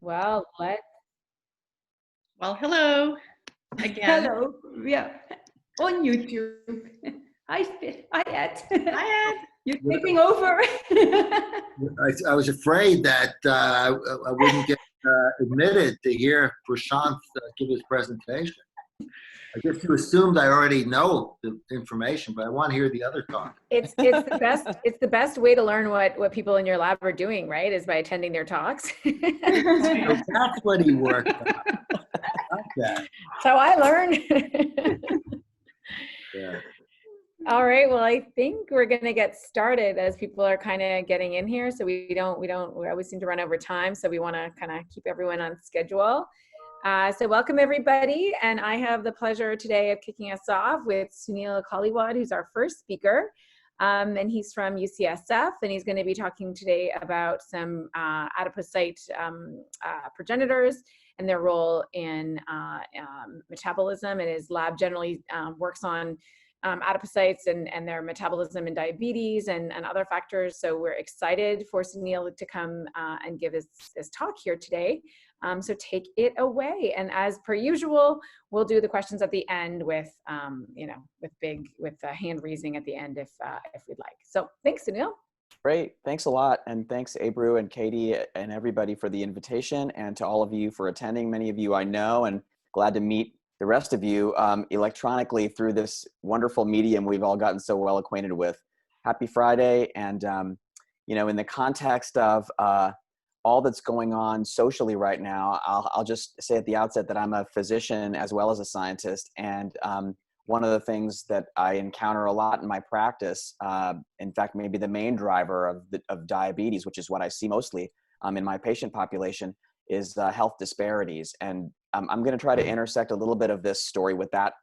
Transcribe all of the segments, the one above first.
Well, Hello again. hello. Yeah, on YouTube. Hi, Ed. Hi, Ed. You're taking over. I was afraid that I wouldn't get admitted to hear Prashanth give his presentation. I guess you assumed I already know the information, but I want to hear the other talk. It's the best way to learn what people in your lab are doing, right? Is by attending their talks. So that's what he worked on. Not that. That's how I learn. Yeah. All right. Well, I think we're going to get started as people are kind of getting in here. So we always seem to run over time. So we want to kind of keep everyone on schedule. So welcome everybody. And I have the pleasure today of kicking us off with Suneil Koliwad, who's our first speaker. And he's from UCSF, and he's going to be talking today about some adipocyte progenitors and their role in metabolism. And his lab generally works on adipocytes and their metabolism in diabetes and other factors. So we're excited for Suneil to come and give his talk here today. So take it away. And as per usual, we'll do the questions at the end with, with hand raising at the end if we'd like. So thanks, Suneil. Great. Thanks a lot. And thanks, Abru and Katie and everybody for the invitation, and to all of you for attending. Many of you I know, and glad to meet the rest of you electronically through this wonderful medium we've all gotten so well acquainted with. Happy Friday. And, in the context of all that's going on socially right now, I'll just say at the outset that I'm a physician as well as a scientist. And one of the things that I encounter a lot in my practice, in fact, maybe the main driver of diabetes, which is what I see mostly in my patient population, is health disparities. And I'm going to try to intersect a little bit of this story with that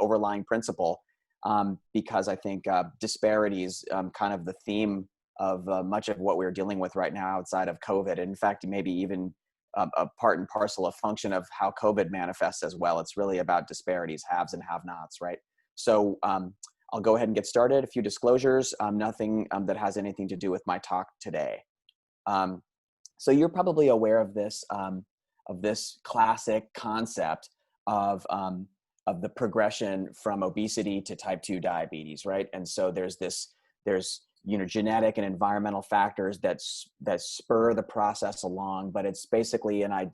overlying principle, because I think disparities, kind of the theme of much of what we're dealing with right now outside of COVID. In fact, maybe even a part and parcel, a function of how COVID manifests as well. It's really about disparities, haves and have-nots, right? So I'll go ahead and get started. A few disclosures, nothing that has anything to do with my talk today. So you're probably aware of this classic concept of the progression from obesity to type 2 diabetes, right? And so there's genetic and environmental factors that spur the process along, but it's basically a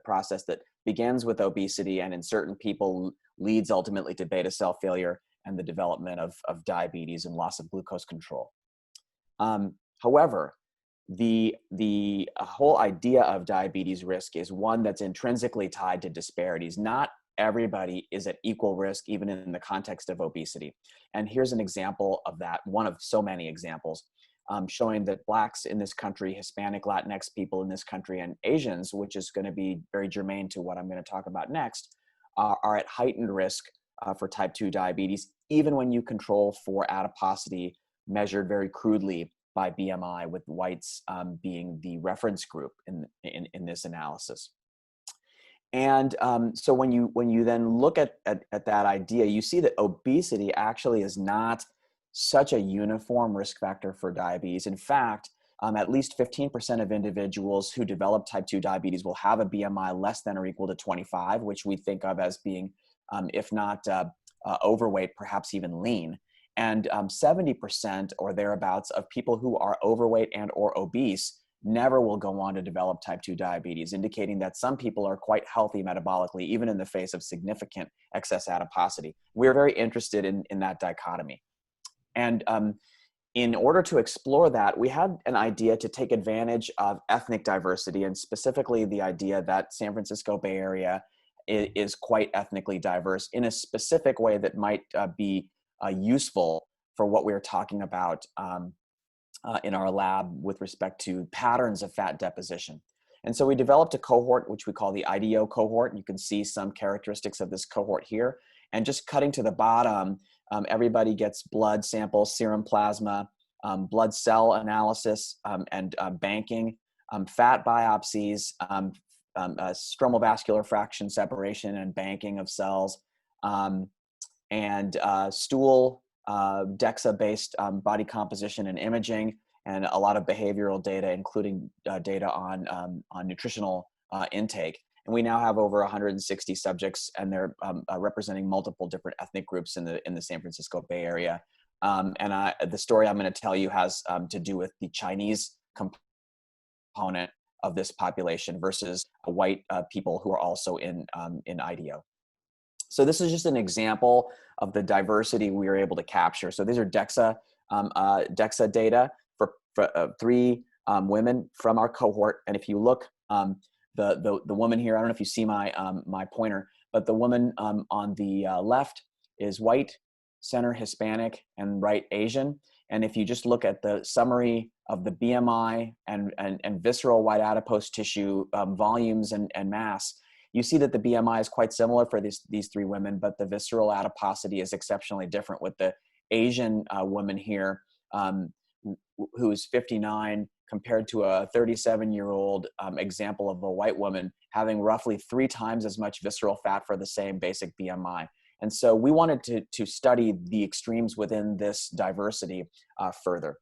process that begins with obesity and in certain people leads ultimately to beta cell failure and the development of diabetes and loss of glucose control. However, the whole idea of diabetes risk is one that's intrinsically tied to disparities. Not everybody is at equal risk, even in the context of obesity. And here's an example of that, one of so many examples, showing that Blacks in this country, Hispanic, Latinx people in this country, and Asians, which is going to be very germane to what I'm going to talk about next, are at heightened risk for type 2 diabetes, even when you control for adiposity measured very crudely by BMI, with whites being the reference group in this analysis. And so when you then look at that idea, you see that obesity actually is not such a uniform risk factor for diabetes. In fact, at least 15% of individuals who develop type 2 diabetes will have a BMI less than or equal to 25, which we think of as being, if not overweight, perhaps even lean. And 70% or thereabouts of people who are overweight and or obese never will go on to develop type 2 diabetes, indicating that some people are quite healthy metabolically, even in the face of significant excess adiposity. We're very interested in that dichotomy. And in order to explore that, we had an idea to take advantage of ethnic diversity, and specifically the idea that San Francisco Bay Area is quite ethnically diverse in a specific way that might be useful for what we're talking about in our lab with respect to patterns of fat deposition. And so we developed a cohort, which we call the IDEO cohort. And you can see some characteristics of this cohort here. And just cutting to the bottom, everybody gets blood samples, serum plasma, blood cell analysis, and banking, fat biopsies, stromal vascular fraction separation and banking of cells, and stool, DEXA-based body composition and imaging, and a lot of behavioral data, including data on nutritional intake. And we now have over 160 subjects, and they're representing multiple different ethnic groups in the San Francisco Bay Area. The story I'm going to tell you has to do with the Chinese component of this population versus white people who are also in IDEO. So this is just an example of the diversity we were able to capture. So these are DEXA data for 3 women from our cohort. And if you look, the woman here, I don't know if you see my pointer, but the woman on the left is white, center Hispanic, and right Asian. And if you just look at the summary of the BMI and visceral white adipose tissue volumes and mass, you see that the BMI is quite similar for these 3 women, but the visceral adiposity is exceptionally different, with the Asian woman here who is 59 compared to a 37-year-old example of a white woman having roughly 3 times as much visceral fat for the same basic BMI. And so we wanted to study the extremes within this diversity further.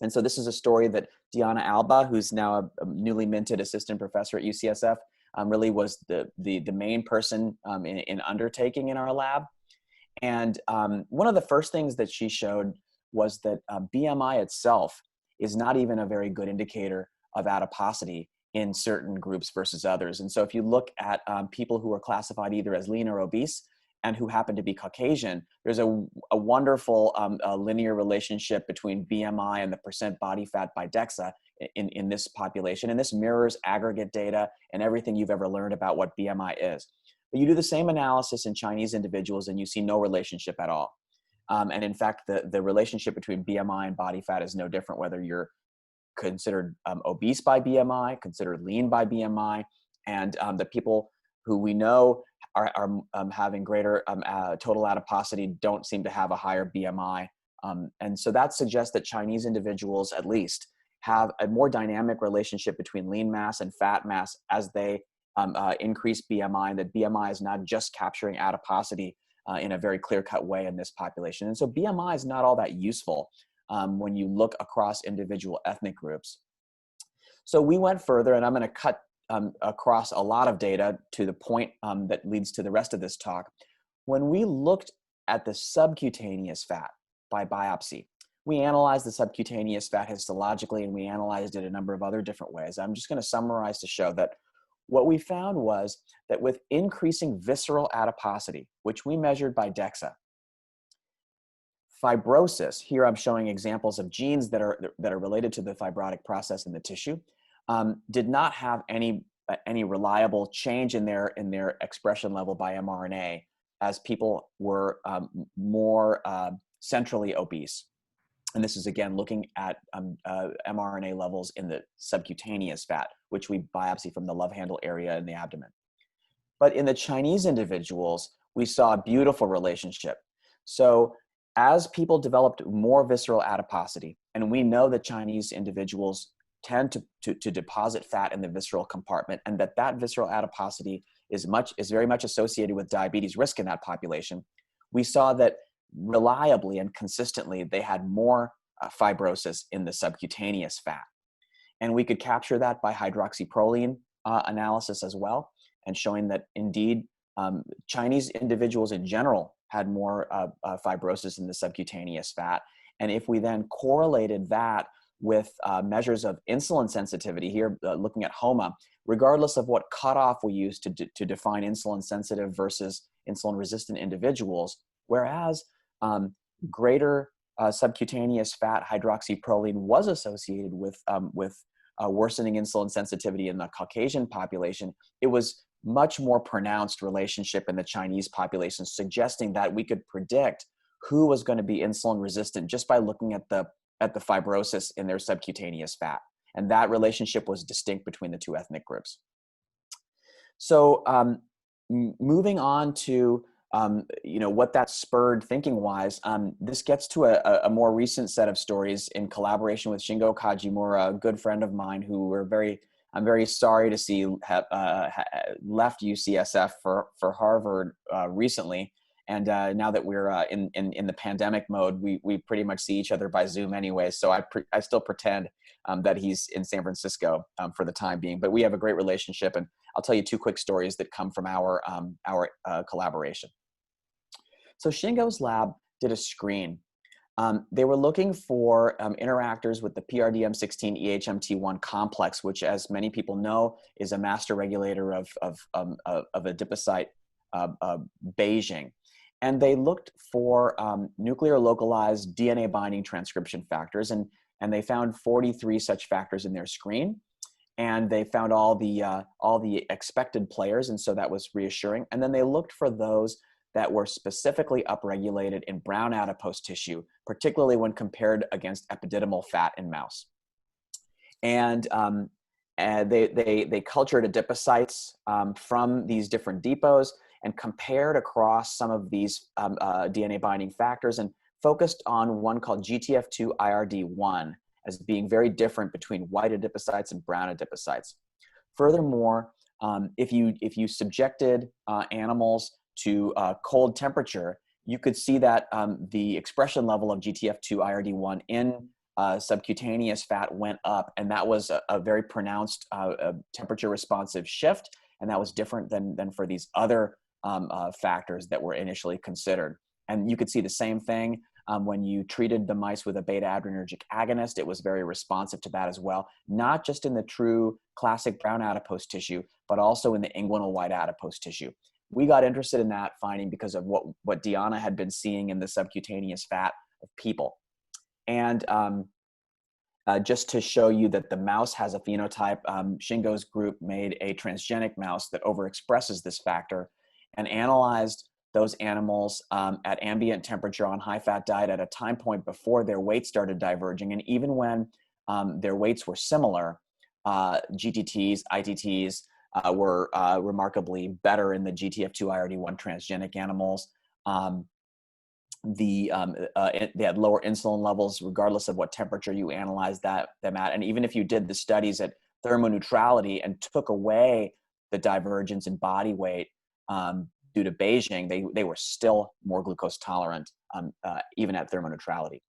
And so this is a story that Diana Alba, who's now a newly minted assistant professor at UCSF, really was the main person in undertaking in our lab. And one of the first things that she showed was that BMI itself is not even a very good indicator of adiposity in certain groups versus others. And so if you look at people who are classified either as lean or obese and who happen to be Caucasian, there's a wonderful linear relationship between BMI and the percent body fat by DEXA in this population. And this mirrors aggregate data and everything you've ever learned about what BMI is. But you do the same analysis in Chinese individuals and you see no relationship at all. And in fact, the relationship between BMI and body fat is no different whether you're considered obese by BMI, considered lean by BMI, and the people who we know are having greater total adiposity don't seem to have a higher BMI. And so that suggests that Chinese individuals, at least, have a more dynamic relationship between lean mass and fat mass as they increase BMI, and that BMI is not just capturing adiposity in a very clear-cut way in this population. And so BMI is not all that useful when you look across individual ethnic groups. So we went further, and I'm going to cut across a lot of data to the point that leads to the rest of this talk. When we looked at the subcutaneous fat by biopsy, we analyzed the subcutaneous fat histologically, and we analyzed it a number of other different ways. I'm just going to summarize to show that what we found was that with increasing visceral adiposity, which we measured by DEXA, fibrosis, here I'm showing examples of genes that are related to the fibrotic process in the tissue, did not have any reliable change in their expression level by mRNA as people were more centrally obese. And this is again looking at mRNA levels in the subcutaneous fat, which we biopsy from the love handle area in the abdomen. But in the Chinese individuals, we saw a beautiful relationship. So as people developed more visceral adiposity, and we know that Chinese individuals tend to deposit fat in the visceral compartment, and that visceral adiposity is very much associated with diabetes risk in that population, we saw that reliably and consistently they had more fibrosis in the subcutaneous fat. And we could capture that by hydroxyproline analysis as well, and showing that indeed Chinese individuals in general had more fibrosis in the subcutaneous fat. And if we then correlated that with measures of insulin sensitivity, here looking at HOMA, regardless of what cutoff we use to define insulin sensitive versus insulin resistant individuals, whereas greater subcutaneous fat hydroxyproline was associated with worsening insulin sensitivity in the Caucasian population, it was much more pronounced relationship in the Chinese population, suggesting that we could predict who was going to be insulin resistant just by looking at the fibrosis in their subcutaneous fat. And that relationship was distinct between the 2 ethnic groups. So moving on to what that spurred thinking-wise, this gets to a more recent set of stories in collaboration with Shingo Kajimura, a good friend of mine who I'm very sorry to see left UCSF for Harvard recently. And now that we're in the pandemic mode, we pretty much see each other by Zoom anyway. So I still pretend that he's in San Francisco for the time being. But we have a great relationship, and I'll tell you two quick stories that come from our collaboration. So Shingo's lab did a screen. They were looking for interactors with the PRDM16 EHMT1 complex, which, as many people know, is a master regulator of adipocyte beiging. And they looked for nuclear localized DNA binding transcription factors, and they found 43 such factors in their screen. And they found all the expected players, and so that was reassuring. And then they looked for those that were specifically upregulated in brown adipose tissue, particularly when compared against epididymal fat in mouse. And they cultured adipocytes from these different depots and compared across some of these DNA binding factors and focused on one called GTF2 IRD1 as being very different between white adipocytes and brown adipocytes. Furthermore, if you subjected animals to cold temperature, you could see that the expression level of GTF2 IRD1 in subcutaneous fat went up, and that was a very pronounced temperature responsive shift, and that was different than for these other factors that were initially considered. And you could see the same thing when you treated the mice with a beta adrenergic agonist. It was very responsive to that as well, not just in the true classic brown adipose tissue, but also in the inguinal white adipose tissue. We got interested in that finding because of what Diana had been seeing in the subcutaneous fat of people. And just to show you that the mouse has a phenotype, Shingo's group made a transgenic mouse that overexpresses this factor and analyzed those animals at ambient temperature on high-fat diet at a time point before their weight started diverging. And even when their weights were similar, GTTs, ITTs, were remarkably better in the GTF2 IRD1 transgenic animals. They had lower insulin levels regardless of what temperature you analyzed them at. And even if you did the studies at thermoneutrality and took away the divergence in body weight due to Beiging, they were still more glucose tolerant even at thermoneutrality.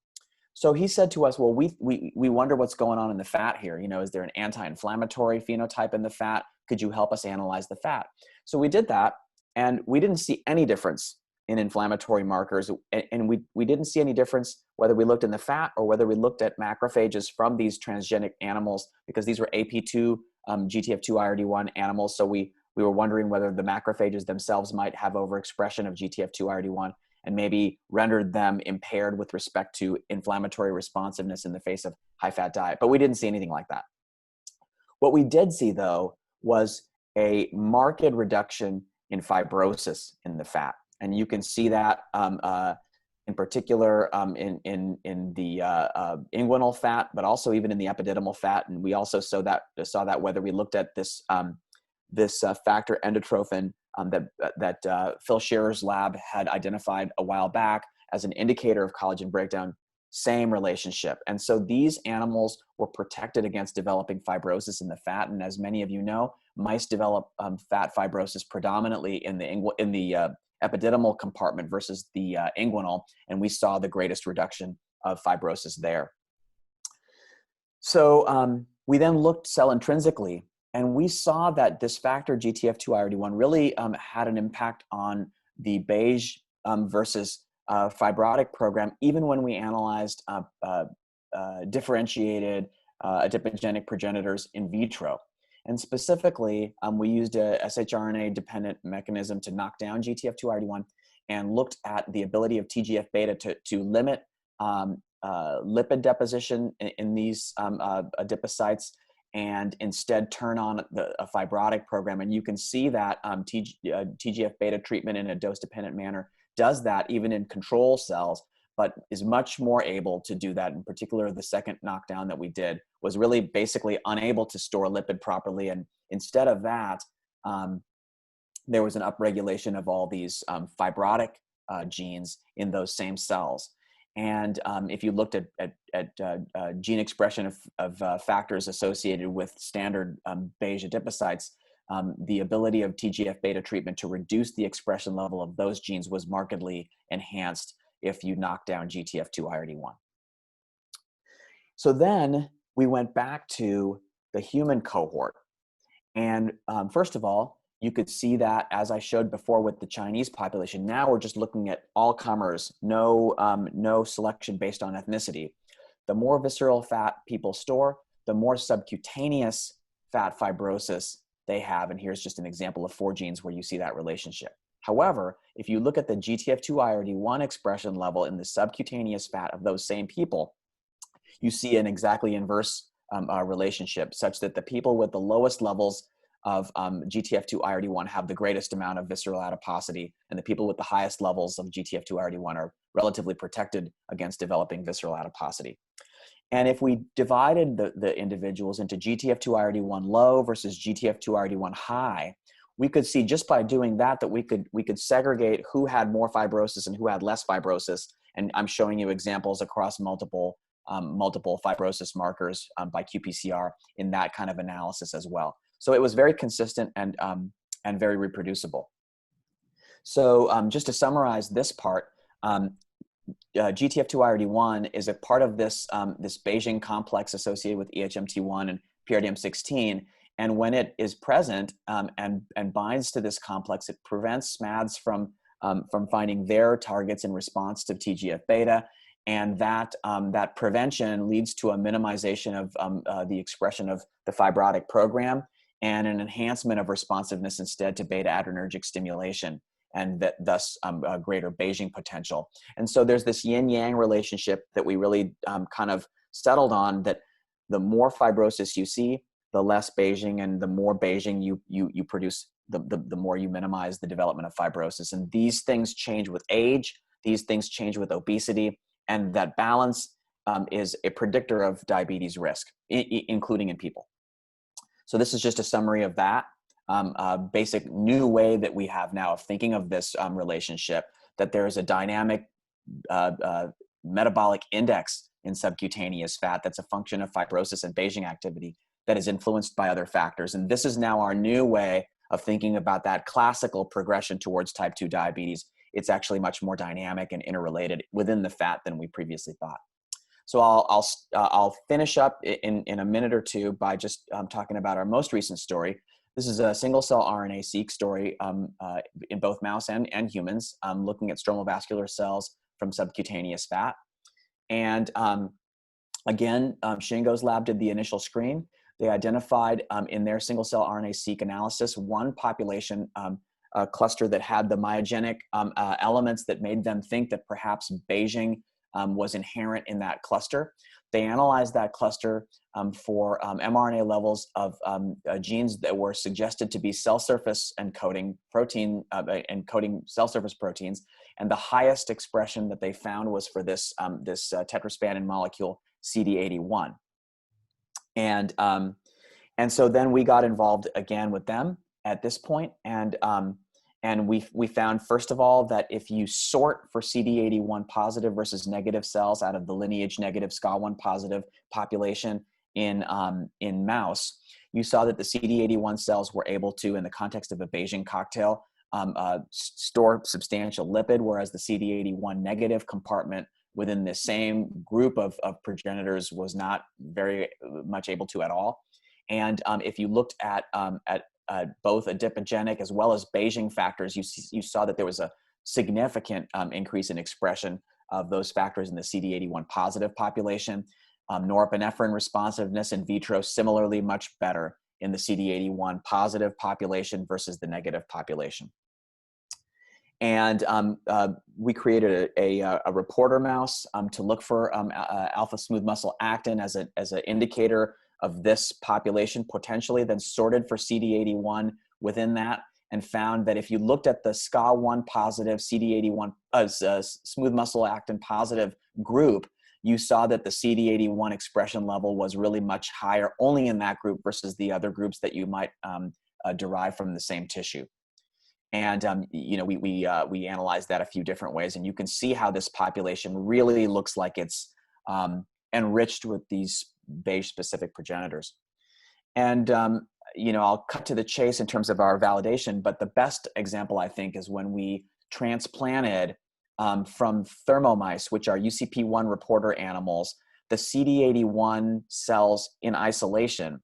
So he said to us, well, we wonder what's going on in the fat here. You know, is there an anti-inflammatory phenotype in the fat? Could you help us analyze the fat? So we did that, and we didn't see any difference in inflammatory markers. And we didn't see any difference whether we looked in the fat or whether we looked at macrophages from these transgenic animals, because these were AP2 GTF2 IRD1 animals. So we were wondering whether the macrophages themselves might have overexpression of GTF2 IRD1 and maybe rendered them impaired with respect to inflammatory responsiveness in the face of high-fat diet. But we didn't see anything like that. What we did see, though, was a marked reduction in fibrosis in the fat. And you can see that in particular in the inguinal fat, but also even in the epididymal fat. And we also saw that whether we looked at this factor endotrophin that Phil Scherer's lab had identified a while back as an indicator of collagen breakdown, same relationship. And so these animals were protected against developing fibrosis in the fat. And as many of you know, mice develop fat fibrosis predominantly in the epididymal compartment versus the inguinal, and we saw the greatest reduction of fibrosis there. So we then looked cell intrinsically, and we saw that this factor GTF2 IRD1 really had an impact on the Beige versus fibrotic program, even when we analyzed differentiated adipogenic progenitors in vitro. And specifically, we used a shRNA-dependent mechanism to knock down GTF2 IRD1 and looked at the ability of TGF-beta to limit lipid deposition in these adipocytes and instead turn on a fibrotic program. And you can see that TGF-beta treatment in a dose-dependent manner does that even in control cells, but is much more able to do that. In particular, the second knockdown that we did was really basically unable to store lipid properly. And instead of that, there was an upregulation of all these fibrotic genes in those same cells. And if you looked at gene expression of factors associated with standard beige adipocytes, the ability of TGF-beta treatment to reduce the expression level of those genes was markedly enhanced if you knock down GTF2-IRD1. So then we went back to the human cohort. And first of all, you could see that, as I showed before with the Chinese population, now we're just looking at all comers, no selection based on ethnicity. The more visceral fat people store, the more subcutaneous fat fibrosis they have. And here's just an example of 4 genes where you see that relationship. However, if you look at the GTF2-IRD1 expression level in the subcutaneous fat of those same people, you see an exactly inverse relationship, such that the people with the lowest levels of GTF2-IRD1 have the greatest amount of visceral adiposity, and the people with the highest levels of GTF2-IRD1 are relatively protected against developing visceral adiposity. And if we divided the individuals into GTF2-IRD1 low versus GTF2-IRD1 high, we could see just by doing that we could segregate who had more fibrosis and who had less fibrosis. And I'm showing you examples across multiple fibrosis markers by qPCR in that kind of analysis as well. So it was very consistent and very reproducible. So just to summarize this part, GTF2-IRD1 is a part of this Beiging complex associated with EHMT1 and PRDM16. And when it is present and binds to this complex, it prevents SMADs from finding their targets in response to TGF-beta. And that prevention leads to a minimization of the expression of the fibrotic program and an enhancement of responsiveness instead to beta adrenergic stimulation, and thus a greater Beiging potential. And so there's this yin-yang relationship that we really kind of settled on, that the more fibrosis you see, the less Beiging, and the more Beiging you produce, the more you minimize the development of fibrosis. And these things change with age, these things change with obesity, and that balance is a predictor of diabetes risk, including in people. So this is just a summary of that. A basic new way that we have now of thinking of this relationship, that there is a dynamic metabolic index in subcutaneous fat that's a function of fibrosis and Beiging activity that is influenced by other factors. And this is now our new way of thinking about that classical progression towards type 2 diabetes. It's actually much more dynamic and interrelated within the fat than we previously thought. So I'll finish up in a minute or two by just talking about our most recent story. This is a single-cell RNA-seq story in both mouse and humans, looking at stromal vascular cells from subcutaneous fat. And again, Shingo's lab did the initial screen. They identified in their single-cell RNA-seq analysis one population cluster that had the myogenic elements that made them think that perhaps Beiging was inherent in that cluster. They analyzed that cluster for mRNA levels of genes that were suggested to be cell surface encoding protein, encoding cell surface proteins, and the highest expression that they found was for this tetraspanin molecule CD81. And so then we got involved again with them at this point, and we found, first of all, that if you sort for CD81 positive versus negative cells out of the lineage negative SCA1 positive population in mouse, you saw that the CD81 cells were able to, in the context of a Beiging cocktail, store substantial lipid, whereas the CD81 negative compartment within the same group of progenitors was not very much able to at all. And if you looked at both adipogenic as well as Beiging factors, you saw that there was a significant increase in expression of those factors in the CD81 positive population. Norepinephrine responsiveness in vitro, similarly much better in the CD81 positive population versus the negative population. And we created a reporter mouse to look for alpha smooth muscle actin as an indicator of this population potentially, then sorted for CD81 within that, and found that if you looked at the SCA1 positive CD81 smooth muscle actin positive group, you saw that the CD81 expression level was really much higher only in that group versus the other groups that you might derive from the same tissue. And we analyzed that a few different ways, and you can see how this population really looks like it's enriched with these Beige specific progenitors. And I'll cut to the chase in terms of our validation, but the best example, I think, is when we transplanted from thermomice, which are UCP1 reporter animals, the CD81 cells in isolation,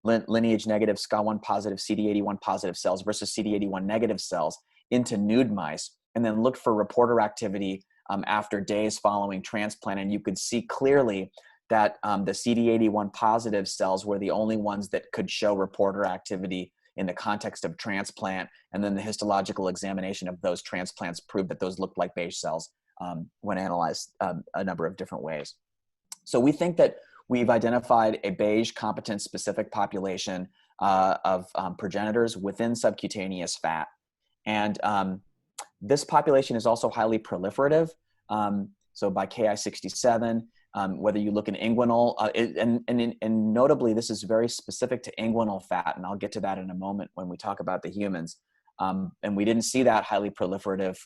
lineage negative, SCA1 positive, CD81 positive cells versus CD81 negative cells into nude mice, and then looked for reporter activity after days following transplant. And you could see clearly that the CD81 positive cells were the only ones that could show reporter activity in the context of transplant. And then the histological examination of those transplants proved that those looked like beige cells when analyzed a number of different ways. So we think that we've identified a beige competent specific population of progenitors within subcutaneous fat. And this population is also highly proliferative. So by Ki67, whether you look in inguinal, and notably, this is very specific to inguinal fat, and I'll get to that in a moment when we talk about the humans. And we didn't see that highly proliferative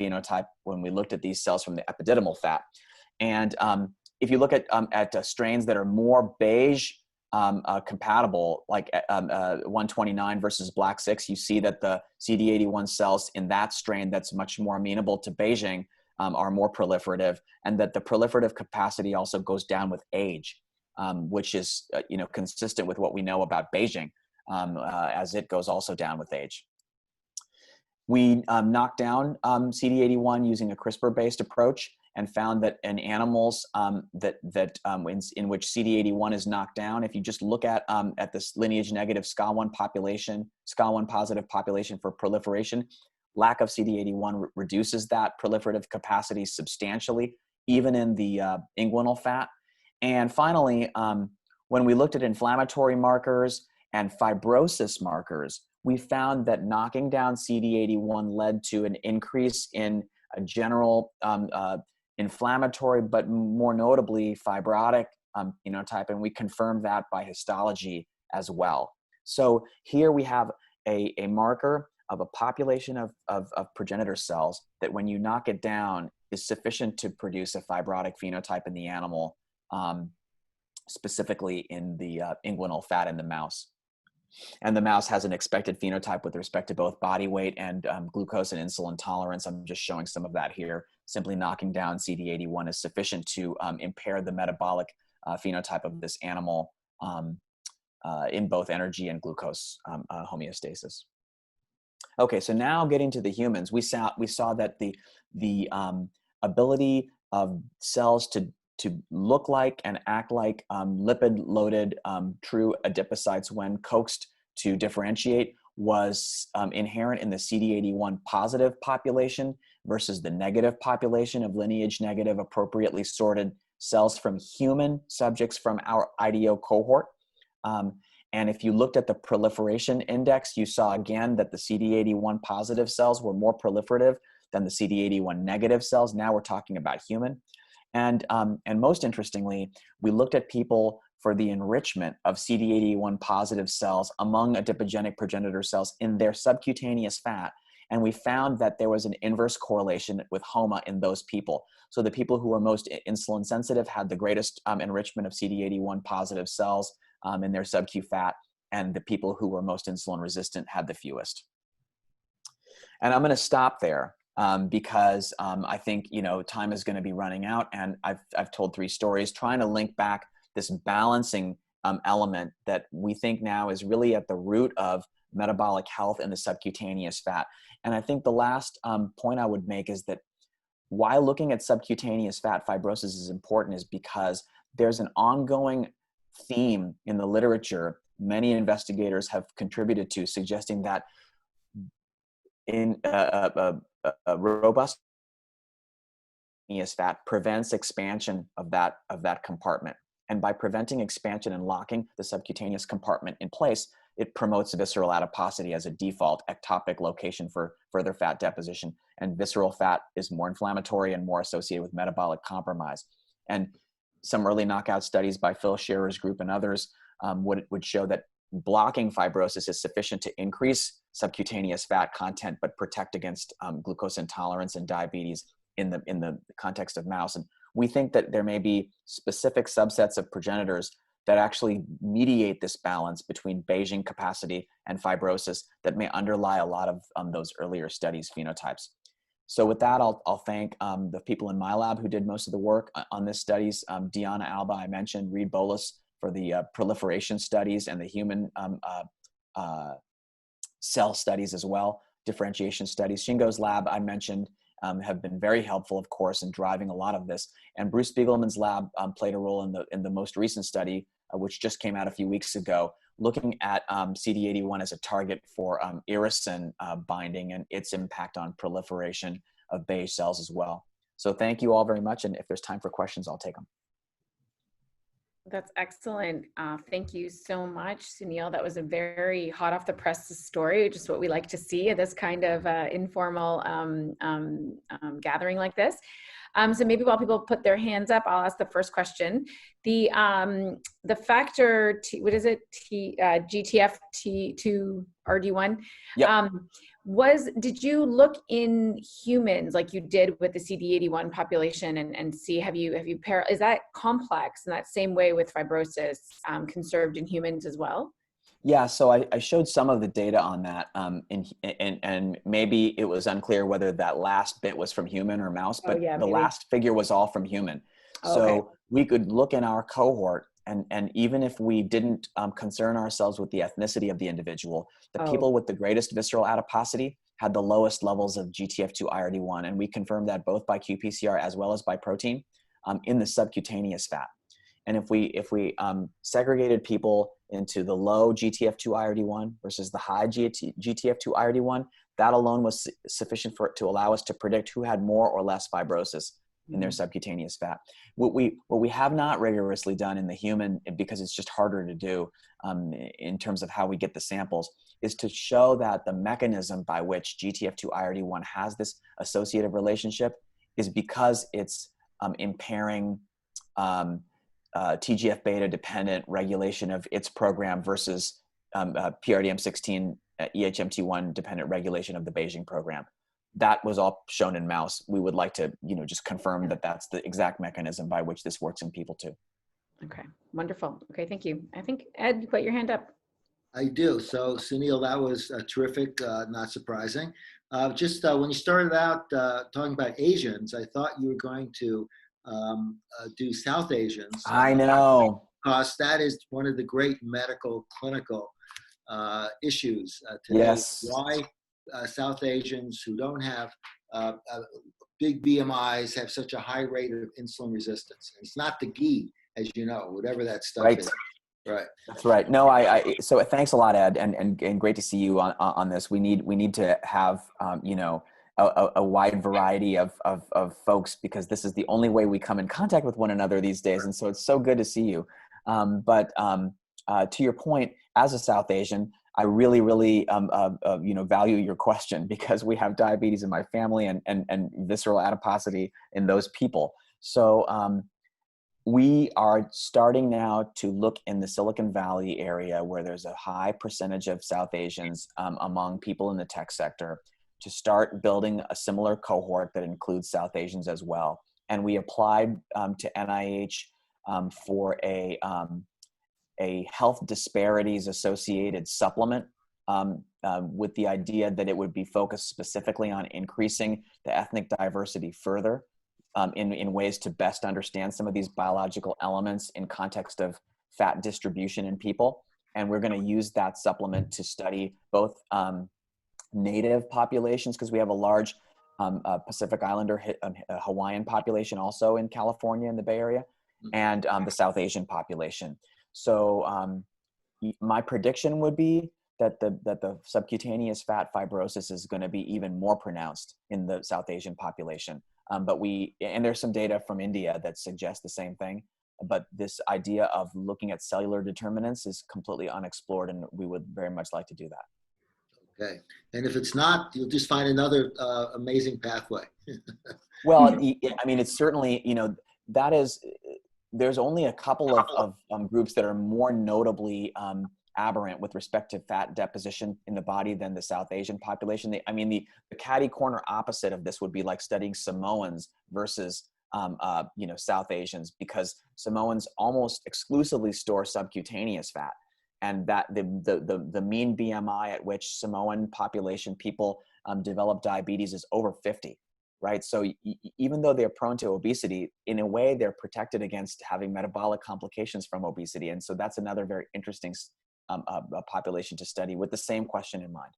phenotype when we looked at these cells from the epididymal fat. And if you look at strains that are more beige compatible, like 129 versus black 6, you see that the CD81 cells in that strain that's much more amenable to beiging are more proliferative, and that the proliferative capacity also goes down with age, which is consistent with what we know about beiging, as it goes also down with age. We knocked down CD81 using a CRISPR-based approach, and found that in animals in which CD81 is knocked down, if you just look at this lineage negative SCA1 population, SCA1 positive population for proliferation, lack of CD81 reduces that proliferative capacity substantially, even in the inguinal fat. And finally, when we looked at inflammatory markers and fibrosis markers, we found that knocking down CD81 led to an increase in a general inflammatory, but more notably fibrotic phenotype, and we confirmed that by histology as well. So here we have a marker of a population of progenitor cells that when you knock it down is sufficient to produce a fibrotic phenotype in the animal, specifically in the inguinal fat in the mouse. And the mouse has an expected phenotype with respect to both body weight and glucose and insulin tolerance. I'm just showing some of that here. Simply knocking down CD81 is sufficient to impair the metabolic phenotype of this animal in both energy and glucose homeostasis. Okay, so now getting to the humans, we saw that the ability of cells to look like and act like lipid-loaded true adipocytes when coaxed to differentiate was inherent in the CD81 positive population versus the negative population of lineage negative appropriately sorted cells from human subjects from our IDEO cohort. And if you looked at the proliferation index, you saw again that the CD81 positive cells were more proliferative than the CD81 negative cells. Now we're talking about human. And most interestingly, we looked at people for the enrichment of CD81 positive cells among adipogenic progenitor cells in their subcutaneous fat. And we found that there was an inverse correlation with HOMA in those people. So the people who were most insulin sensitive had the greatest enrichment of CD81 positive cells in their subcu fat, and the people who were most insulin resistant had the fewest. And I'm going to stop there. Because I think time is going to be running out, and I've told 3 stories trying to link back this balancing element that we think now is really at the root of metabolic health in the subcutaneous fat. And I think the last point I would make is that why looking at subcutaneous fat fibrosis is important is because there's an ongoing theme in the literature many investigators have contributed to, suggesting that in a robust fat prevents expansion of that compartment. And by preventing expansion and locking the subcutaneous compartment in place, it promotes visceral adiposity as a default ectopic location for further fat deposition. And visceral fat is more inflammatory and more associated with metabolic compromise. And some early knockout studies by Phil Scherer's group and others would show that blocking fibrosis is sufficient to increase subcutaneous fat content, but protect against glucose intolerance and diabetes in the context of mouse. And we think that there may be specific subsets of progenitors that actually mediate this balance between Beiging capacity and fibrosis that may underlie a lot of those earlier studies phenotypes. So with that, I'll thank the people in my lab who did most of the work on this studies. Diana Alba, I mentioned, Reed Bolus for the proliferation studies and the human cell studies as well, differentiation studies. Shingo's lab, I mentioned, have been very helpful, of course, in driving a lot of this. And Bruce Spiegelman's lab played a role in the most recent study, which just came out a few weeks ago, looking at CD81 as a target for irisin binding and its impact on proliferation of beige cells as well. So thank you all very much. And if there's time for questions, I'll take them. That's excellent. Thank you so much, Suneil. That was a very hot off the press story, just what we like to see at this kind of informal gathering like this. So maybe while people put their hands up, I'll ask the first question. The factor, what is it, GTF2RD1? Yep. Did you look in humans like you did with the CD81 population and see, is that complex in that same way with fibrosis conserved in humans as well? Yeah, so I showed some of the data on that, and maybe it was unclear whether that last bit was from human or mouse, but the last figure was all from human. So we could look in our cohort, and even if we didn't concern ourselves with the ethnicity of the individual, the people with the greatest visceral adiposity had the lowest levels of GTF2-IRD1, and we confirmed that both by qPCR as well as by protein in the subcutaneous fat. And if we segregated people into the low GTF2-IRD1 versus the high GTF2-IRD1, that alone was sufficient to allow us to predict who had more or less fibrosis in their subcutaneous fat. What we have not rigorously done in the human, because it's just harder to do in terms of how we get the samples, is to show that the mechanism by which GTF2-IRD1 has this associative relationship is because it's impairing TGF-beta dependent regulation of its program versus PRDM16 EHMT1 dependent regulation of the Beiging program. That was all shown in mouse. We would like to, just confirm that that's the exact mechanism by which this works in people too. Okay, wonderful. Okay, thank you. I think Ed, you put your hand up. I do. So Suneil, that was terrific, not surprising. Just when you started out talking about Asians, I thought you were going to do South Asians. I know. Because that is one of the great medical, clinical issues today. Yes. Why South Asians who don't have big BMIs have such a high rate of insulin resistance. And it's not the ghee, as you know, whatever that stuff is. Right. That's right. No, so thanks a lot, Ed, and great to see you on this. We need to have a wide variety of folks, because this is the only way we come in contact with one another these days. And so it's so good to see you. But to your point, as a South Asian, I really, really, value your question, because we have diabetes in my family and visceral adiposity in those people. So we are starting now to look in the Silicon Valley area, where there's a high percentage of South Asians among people in the tech sector, to start building a similar cohort that includes South Asians as well. And we applied to NIH for a health disparities associated supplement with the idea that it would be focused specifically on increasing the ethnic diversity further in ways to best understand some of these biological elements in context of fat distribution in people. And we're going to use that supplement to study both native populations, because we have a large Pacific Islander Hawaiian population also in California in the Bay Area, and the South Asian population. So my prediction would be that the subcutaneous fat fibrosis is going to be even more pronounced in the South Asian population. And there's some data from India that suggests the same thing. But this idea of looking at cellular determinants is completely unexplored, and we would very much like to do that. Okay. And if it's not, you'll just find another amazing pathway. Well, I mean, it's certainly, there's only a couple of groups that are more notably aberrant with respect to fat deposition in the body than the South Asian population. The catty corner opposite of this would be like studying Samoans versus South Asians, because Samoans almost exclusively store subcutaneous fat, and that the mean BMI at which Samoan population people develop diabetes is over 50, right? So even though they're prone to obesity, in a way they're protected against having metabolic complications from obesity, and so that's another very interesting population to study with the same question in mind.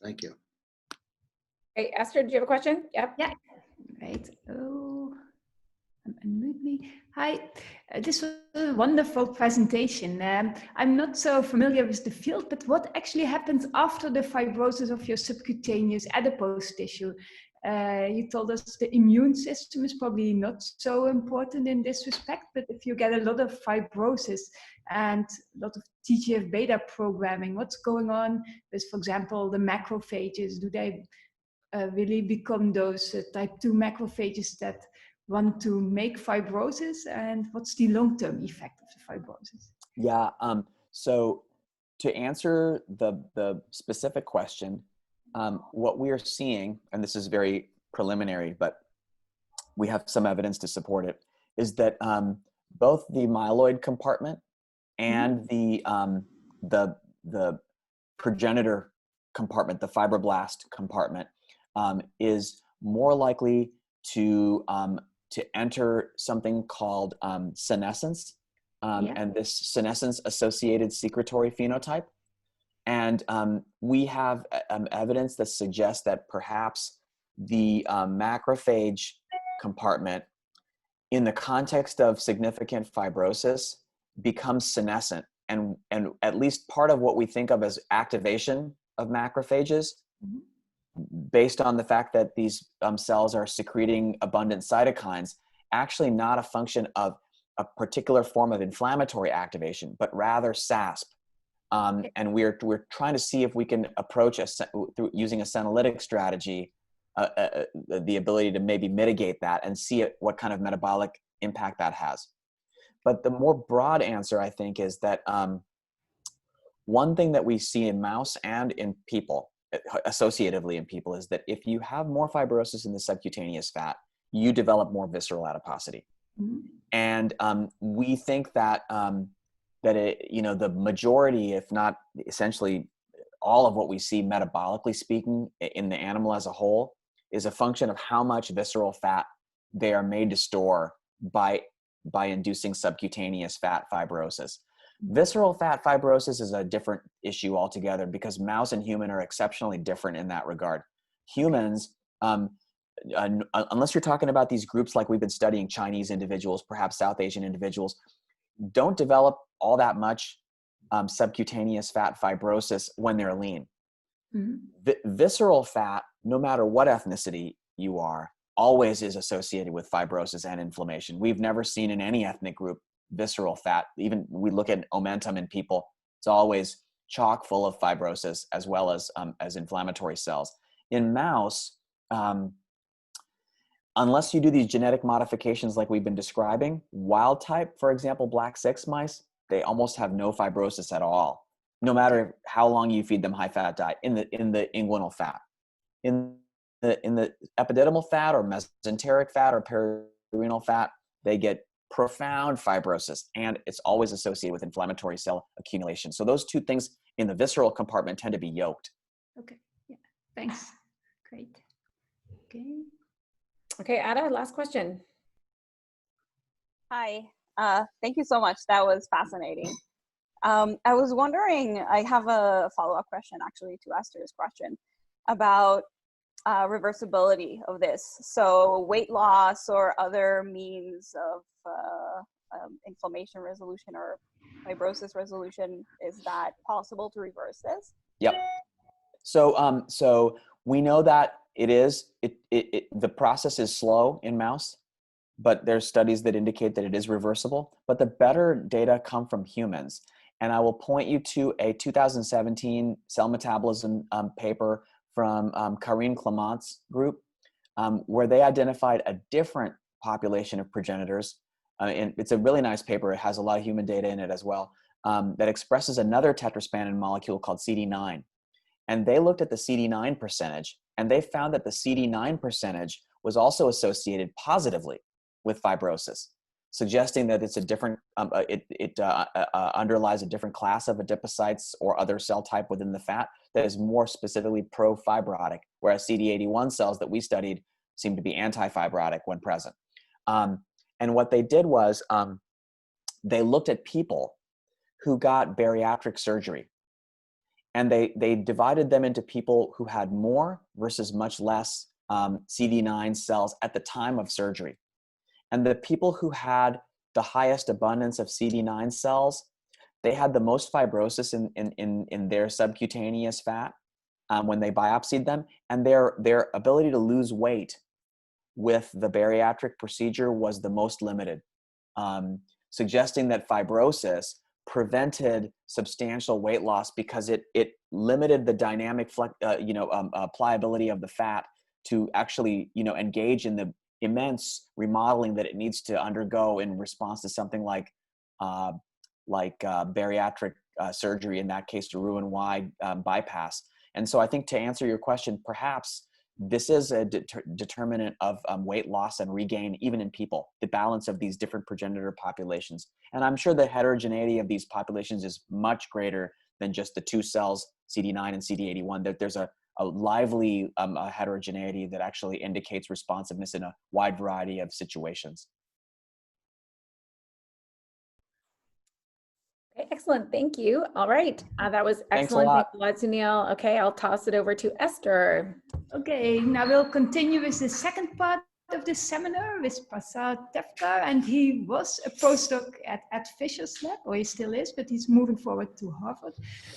Thank you. Hey, Esther, do you have a question? Yep. Yeah. Right. Oh, unmute me. Hi. This was a wonderful presentation. I'm not so familiar with the field, but what actually happens after the fibrosis of your subcutaneous adipose tissue? You told us the immune system is probably not so important in this respect, but if you get a lot of fibrosis and a lot of TGF-beta programming, what's going on with, for example, the macrophages? Do they really become those type 2 macrophages that want to make fibrosis, and what's the long-term effect of the fibrosis? Yeah, so to answer the specific question, what we are seeing, and this is very preliminary, but we have some evidence to support it, is that both the myeloid compartment and the progenitor compartment, the fibroblast compartment, is more likely to enter something called senescence, and this senescence-associated secretory phenotype. And we have evidence that suggests that perhaps the macrophage compartment, in the context of significant fibrosis, becomes senescent. And at least part of what we think of as activation of macrophages, based on the fact that these cells are secreting abundant cytokines, actually not a function of a particular form of inflammatory activation, but rather SASP. And we're trying to see if we can approach through using a senolytic strategy, the ability to maybe mitigate that and see what kind of metabolic impact that has. But the more broad answer, I think, is that one thing that we see in mouse and in people, associatively in people, is that if you have more fibrosis in the subcutaneous fat, you develop more visceral adiposity. And we think that the majority, if not essentially all of what we see metabolically speaking in the animal as a whole, is a function of how much visceral fat they are made to store by inducing subcutaneous fat fibrosis. Visceral fat fibrosis is a different issue altogether, because mouse and human are exceptionally different in that regard. Humans, unless you're talking about these groups like we've been studying, Chinese individuals, perhaps South Asian individuals, don't develop all that much subcutaneous fat fibrosis when they're lean. Visceral fat, no matter what ethnicity you are, always is associated with fibrosis and inflammation. We've never seen in any ethnic group visceral fat. Even we look at omentum in people, it's always chock full of fibrosis as well as inflammatory cells. In mouse, unless you do these genetic modifications like we've been describing, wild type, for example, black 6 mice, they almost have no fibrosis at all, no matter how long you feed them high fat diet in the inguinal fat. In the epididymal fat or mesenteric fat or perirenal fat, they get profound fibrosis, and it's always associated with inflammatory cell accumulation. So those two things in the visceral compartment tend to be yoked. Okay, yeah, thanks. Great. Okay, Ada, last question. Hi, thank you so much. That was fascinating. I was wondering, I have a follow-up question actually to Esther's question about reversibility of this. So weight loss or other means of inflammation resolution or fibrosis resolution, is that possible to reverse this? Yep. So we know that the process is slow in mouse, but there's studies that indicate that it is reversible. But the better data come from humans. And I will point you to a 2017 cell metabolism paper from Karine Clement's group, where they identified a different population of progenitors. And it's a really nice paper. It has a lot of human data in it as well, that expresses another tetraspanin molecule called CD9. And they looked at the CD9 percentage, and they found that the CD9 percentage was also associated positively with fibrosis, suggesting that it's a different, it underlies a different class of adipocytes or other cell type within the fat that is more specifically pro-fibrotic, whereas CD81 cells that we studied seem to be anti-fibrotic when present. And what they did was they looked at people who got bariatric surgery, and they divided them into people who had more versus much less CD9 cells at the time of surgery. And the people who had the highest abundance of CD9 cells, they had the most fibrosis in their subcutaneous fat when they biopsied them, and their ability to lose weight with the bariatric procedure was the most limited, suggesting that fibrosis prevented substantial weight loss because it limited the dynamic pliability of the fat to actually engage in the immense remodeling that it needs to undergo in response to something like bariatric surgery, in that case, to Roux-en-Y bypass. And so I think, to answer your question, perhaps this is a determinant of weight loss and regain, even in people, the balance of these different progenitor populations. And I'm sure the heterogeneity of these populations is much greater than just the two cells, CD9 and CD81, that there's a lively heterogeneity that actually indicates responsiveness in a wide variety of situations. Okay, excellent, thank you. All right, that was excellent. Thanks a lot. Thanks a lot, Suneil. Okay, I'll toss it over to Esther. Okay, now we'll continue with the second part of this seminar with Prashanth Thevkar, and he was a postdoc at Fisher's lab, or he still is, but he's moving forward to Harvard.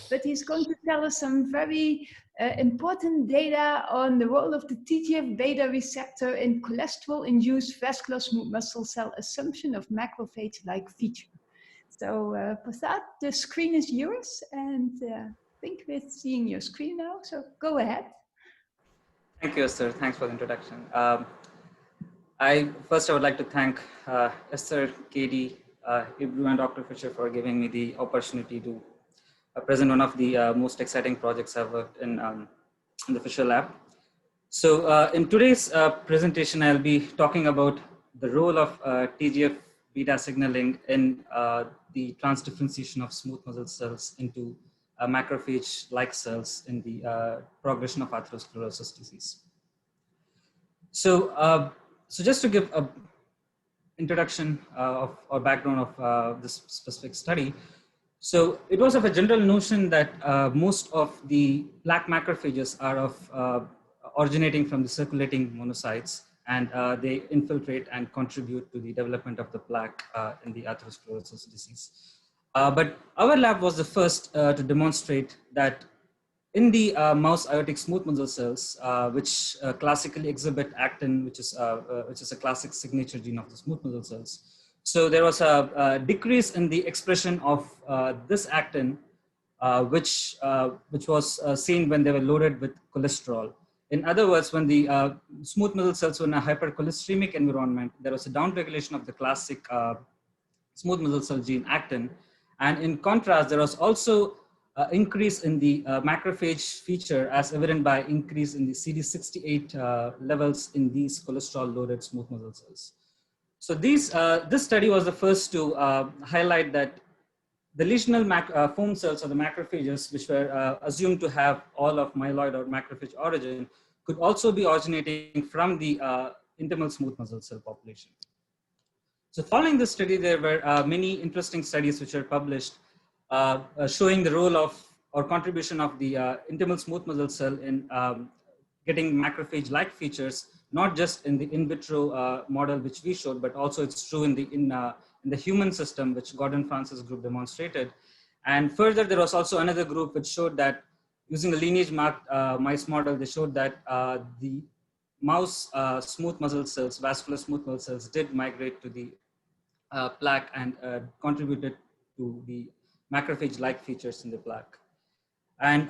But he's going to tell us some very important data on the role of the TGF-beta receptor in cholesterol-induced vascular smooth muscle cell assumption of macrophage-like feature. So Prashanth, the screen is yours, and I think we're seeing your screen now, so go ahead. Thank you, Esther. Thanks for the introduction. I would like to thank Esther, Katie, Ibru, and Dr. Fisher for giving me the opportunity to present one of the most exciting projects I've worked in the Fisher lab. So in today's presentation, I'll be talking about the role of TGF-beta signaling in the transdifferentiation of smooth muscle cells into macrophage-like cells in the progression of atherosclerosis disease. So, so just to give an introduction or background of this specific study. So it was of a general notion that most of the plaque macrophages are originating from the circulating monocytes, and they infiltrate and contribute to the development of the plaque in the atherosclerosis disease. But our lab was the first to demonstrate that in the mouse aortic smooth muscle cells, which classically exhibit actin, which is a classic signature gene of the smooth muscle cells. So there was a decrease in the expression of this actin, which was seen when they were loaded with cholesterol. In other words, when the smooth muscle cells were in a hypercholesteremic environment, there was a downregulation of the classic smooth muscle cell gene actin. And in contrast, there was also increase in the macrophage feature, as evident by increase in the CD68 levels in these cholesterol-loaded smooth muscle cells. So this study was the first to highlight that the lesional foam cells or the macrophages, which were assumed to have all of myeloid or macrophage origin, could also be originating from the intimal smooth muscle cell population. So following this study, there were many interesting studies which were published showing the role of or contribution of the intimal smooth muscle cell in getting macrophage-like features, not just in the in vitro model which we showed, but also it's true in the human system, which Gordon Francis' group demonstrated. And further, there was also another group which showed that using a lineage marked mice model, they showed that the mouse smooth muscle cells, vascular smooth muscle cells, did migrate to the plaque and contributed to the macrophage-like features in the plaque. And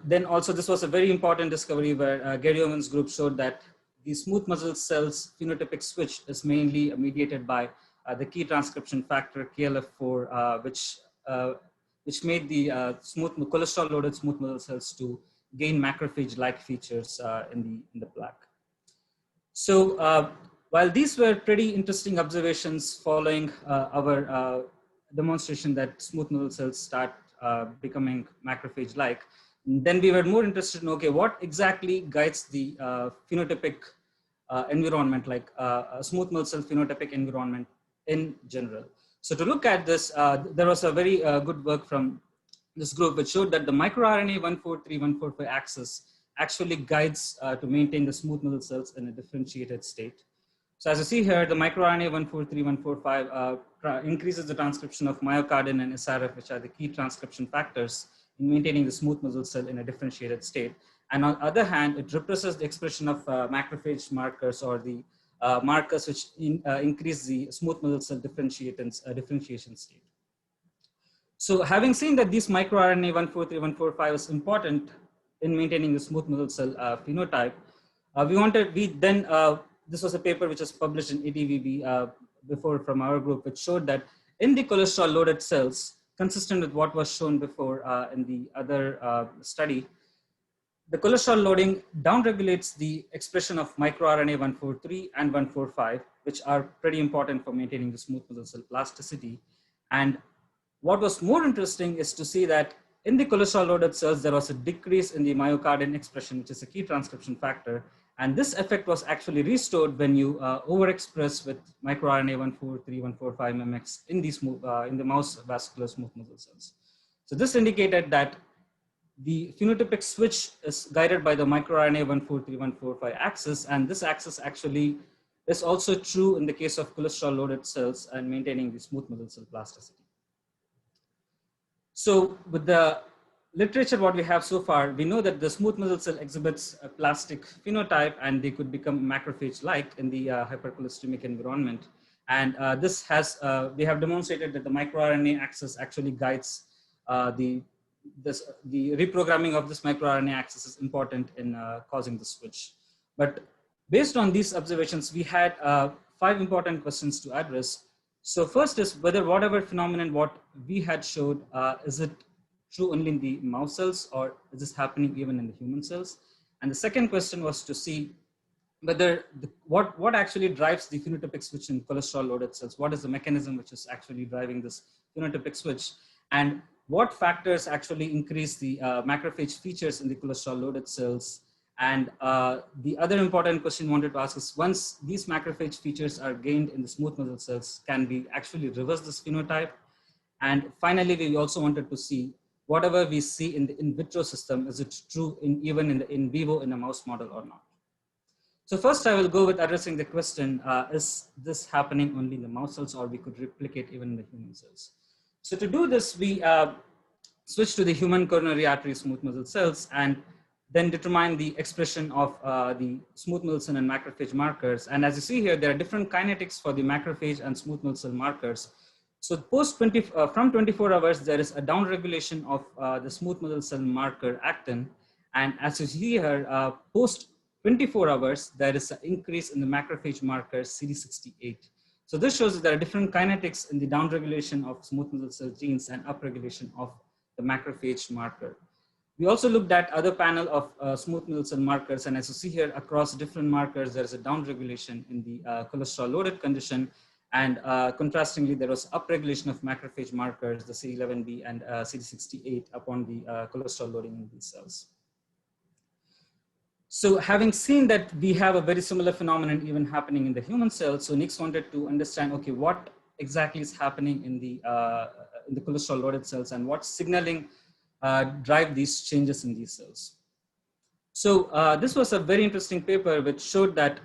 then also this was a very important discovery where Gary Owen's group showed that the smooth muscle cells phenotypic switch is mainly mediated by the key transcription factor KLF4, which made the cholesterol-loaded smooth muscle cells to gain macrophage-like features in the plaque. So while these were pretty interesting observations following our demonstration that smooth muscle cells start becoming macrophage-like, then we were more interested in, okay, what exactly guides the phenotypic environment, like a smooth muscle phenotypic environment in general. So to look at this, there was a very good work from this group which showed that the microRNA 143-145 axis actually guides to maintain the smooth muscle cells in a differentiated state. So as you see here, the microRNA 143-145 increases the transcription of myocardium and SRF, which are the key transcription factors in maintaining the smooth muscle cell in a differentiated state. And on the other hand, it represses the expression of macrophage markers, or the markers which increase the smooth muscle cell differentiation state. So having seen that this microRNA 143-145 is important in maintaining the smooth muscle cell phenotype, this was a paper which was published in EDVB before from our group, which showed that in the cholesterol loaded cells, consistent with what was shown before in the other study, the cholesterol loading downregulates the expression of microRNA 143 and 145, which are pretty important for maintaining the smooth muscle cell plasticity. And what was more interesting is to see that in the cholesterol loaded cells, there was a decrease in the myocardium expression, which is a key transcription factor. And this effect was actually restored when you overexpress with microRNA 143, 145 mMX in the mouse vascular smooth muscle cells. So this indicated that the phenotypic switch is guided by the microRNA 143, 145 axis, and this axis actually is also true in the case of cholesterol loaded cells and maintaining the smooth muscle cell plasticity. So with the literature, what we have so far, we know that the smooth muscle cell exhibits a plastic phenotype and they could become macrophage-like in the hypercholesteremic environment. And we have demonstrated that the microRNA axis actually guides the reprogramming of this microRNA axis is important in causing the switch. But based on these observations, we had 5 important questions to address. So first is whether whatever phenomenon what we had showed, is it true only in the mouse cells, or is this happening even in the human cells? And the second question was to see whether what actually drives the phenotypic switch in cholesterol loaded cells. What is the mechanism which is actually driving this phenotypic switch? And what factors actually increase the macrophage features in the cholesterol loaded cells? And the other important question we wanted to ask is, once these macrophage features are gained in the smooth muscle cells, can we actually reverse this phenotype? And finally, we also wanted to see whatever we see in the in vitro system, is it true even in the in vivo in a mouse model or not? So first I will go with addressing the question, is this happening only in the mouse cells, or we could replicate even in the human cells? So to do this, we switch to the human coronary artery smooth muscle cells and then determine the expression of the smooth muscle cell and macrophage markers. And as you see here, there are different kinetics for the macrophage and smooth muscle cell markers. So from 24 hours, there is a downregulation of the smooth muscle cell marker actin. And as you see here, post 24 hours, there is an increase in the macrophage marker CD68. So this shows that there are different kinetics in the downregulation of smooth muscle cell genes and upregulation of the macrophage marker. We also looked at other panel of smooth muscle cell markers, and as you see here, across different markers, there is a downregulation in the cholesterol loaded condition, and contrastingly, there was upregulation of macrophage markers, the C11B and CD68 upon the cholesterol loading in these cells. So having seen that we have a very similar phenomenon even happening in the human cells, so next wanted to understand, okay, what exactly is happening in the cholesterol loaded cells and what signaling drive these changes in these cells. So this was a very interesting paper which showed that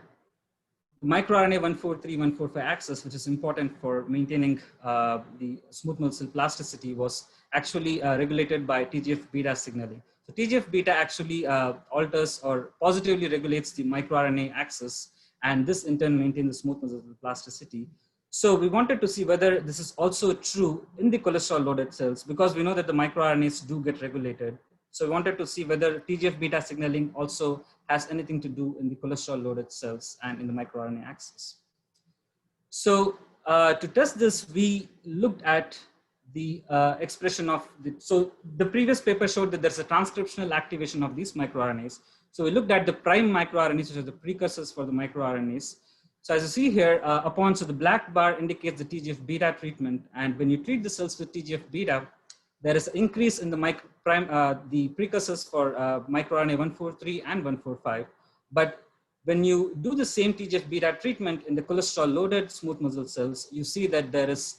microRNA 143, 145 axis, which is important for maintaining the smooth muscle cell plasticity, was actually regulated by TGF-beta signaling. So TGF-beta actually alters or positively regulates the microRNA axis, and this in turn maintains the smooth muscle cell plasticity. So we wanted to see whether this is also true in the cholesterol loaded cells, because we know that the microRNAs do get regulated. So we wanted to see whether TGF-beta signaling also has anything to do in the cholesterol loaded cells and in the microRNA axis. So to test this, we looked at the expression of so the previous paper showed that there's a transcriptional activation of these microRNAs. So we looked at the prime microRNAs, which are the precursors for the microRNAs. So as you see here, so the black bar indicates the TGF-beta treatment. And when you treat the cells with TGF-beta, there is an increase in the precursors for microRNA 143 and 145. But when you do the same TGF-beta treatment in the cholesterol-loaded smooth muscle cells, you see that there is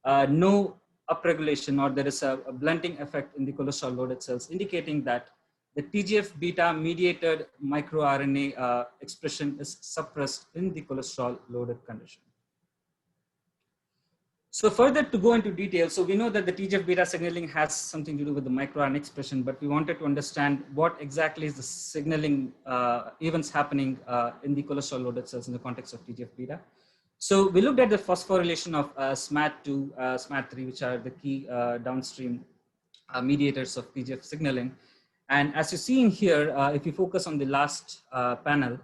no upregulation, or there is a blunting effect in the cholesterol-loaded cells, indicating that the TGF-beta mediated microRNA expression is suppressed in the cholesterol-loaded condition. So further to go into detail, so we know that the TGF-beta signaling has something to do with the microRNA expression, but we wanted to understand what exactly is the signaling events happening in the cholesterol-loaded cells in the context of TGF-beta. So we looked at the phosphorylation of SMAD2, SMAD3, which are the key downstream mediators of TGF signaling. And as you see in here, if you focus on the last panel,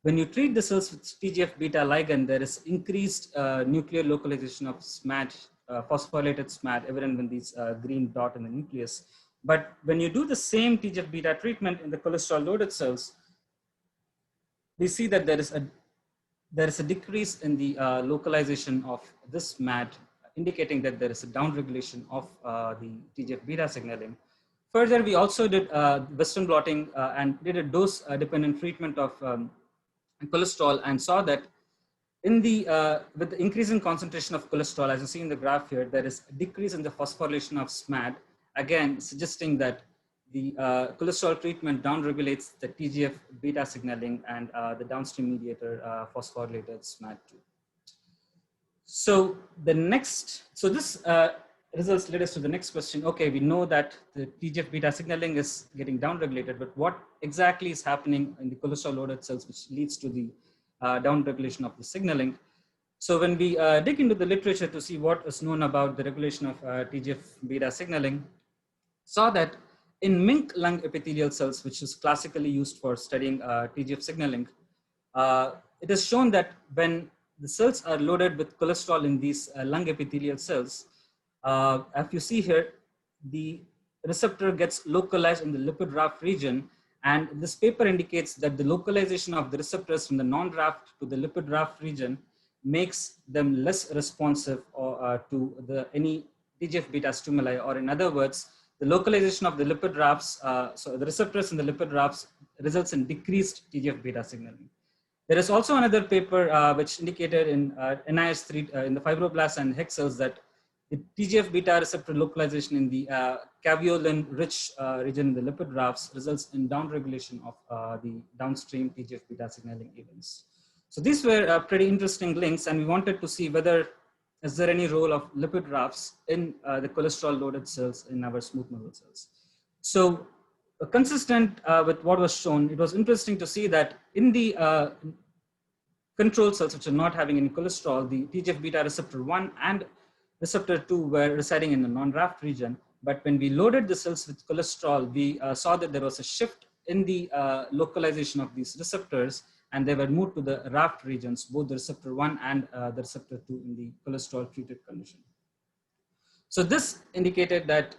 when you treat the cells with TGF-beta ligand, there is increased nuclear localization of SMAD, phosphorylated SMAD, evident in these green dot in the nucleus. But when you do the same TGF-beta treatment in the cholesterol-loaded cells, we see that there is a decrease in the localization of this SMAD, indicating that there is a downregulation of the TGF-beta signaling. Further, we also did Western blotting and did a dose-dependent treatment of cholesterol, and saw that in the with the increasing concentration of cholesterol, as you see in the graph here, there is a decrease in the phosphorylation of SMAD, again suggesting that the cholesterol treatment downregulates the TGF-beta signaling and the downstream mediator phosphorylated SMAD2. So this results led us to the next question. Okay, we know that the TGF-beta signaling is getting downregulated, but what exactly is happening in the cholesterol-loaded cells, which leads to the downregulation of the signaling? So when we dig into the literature to see what is known about the regulation of TGF-beta signaling, saw that in mink lung epithelial cells, which is classically used for studying TGF signaling, it is shown that when the cells are loaded with cholesterol in these lung epithelial cells, as you see here, the receptor gets localized in the lipid raft region, and this paper indicates that the localization of the receptors from the non-raft to the lipid raft region makes them less responsive to any TGF-beta stimuli, or in other words, the localization of the lipid rafts, so the receptors in the lipid rafts results in decreased TGF-beta signaling. There is also another paper which indicated in NIS3 in the fibroblasts and HEC cells that the TGF-beta receptor localization in the caveolin-rich region in the lipid rafts results in downregulation of the downstream TGF-beta signaling events. So these were pretty interesting links, and we wanted to see whether is there any role of lipid rafts in the cholesterol-loaded cells in our smooth muscle cells. So consistent with what was shown, it was interesting to see that in the control cells which are not having any cholesterol, the TGF-beta receptor 1 and receptor 2 were residing in the non-raft region. But when we loaded the cells with cholesterol, we saw that there was a shift in the localization of these receptors, and they were moved to the raft regions, both the receptor 1 and the receptor 2 in the cholesterol treated condition. So this indicated that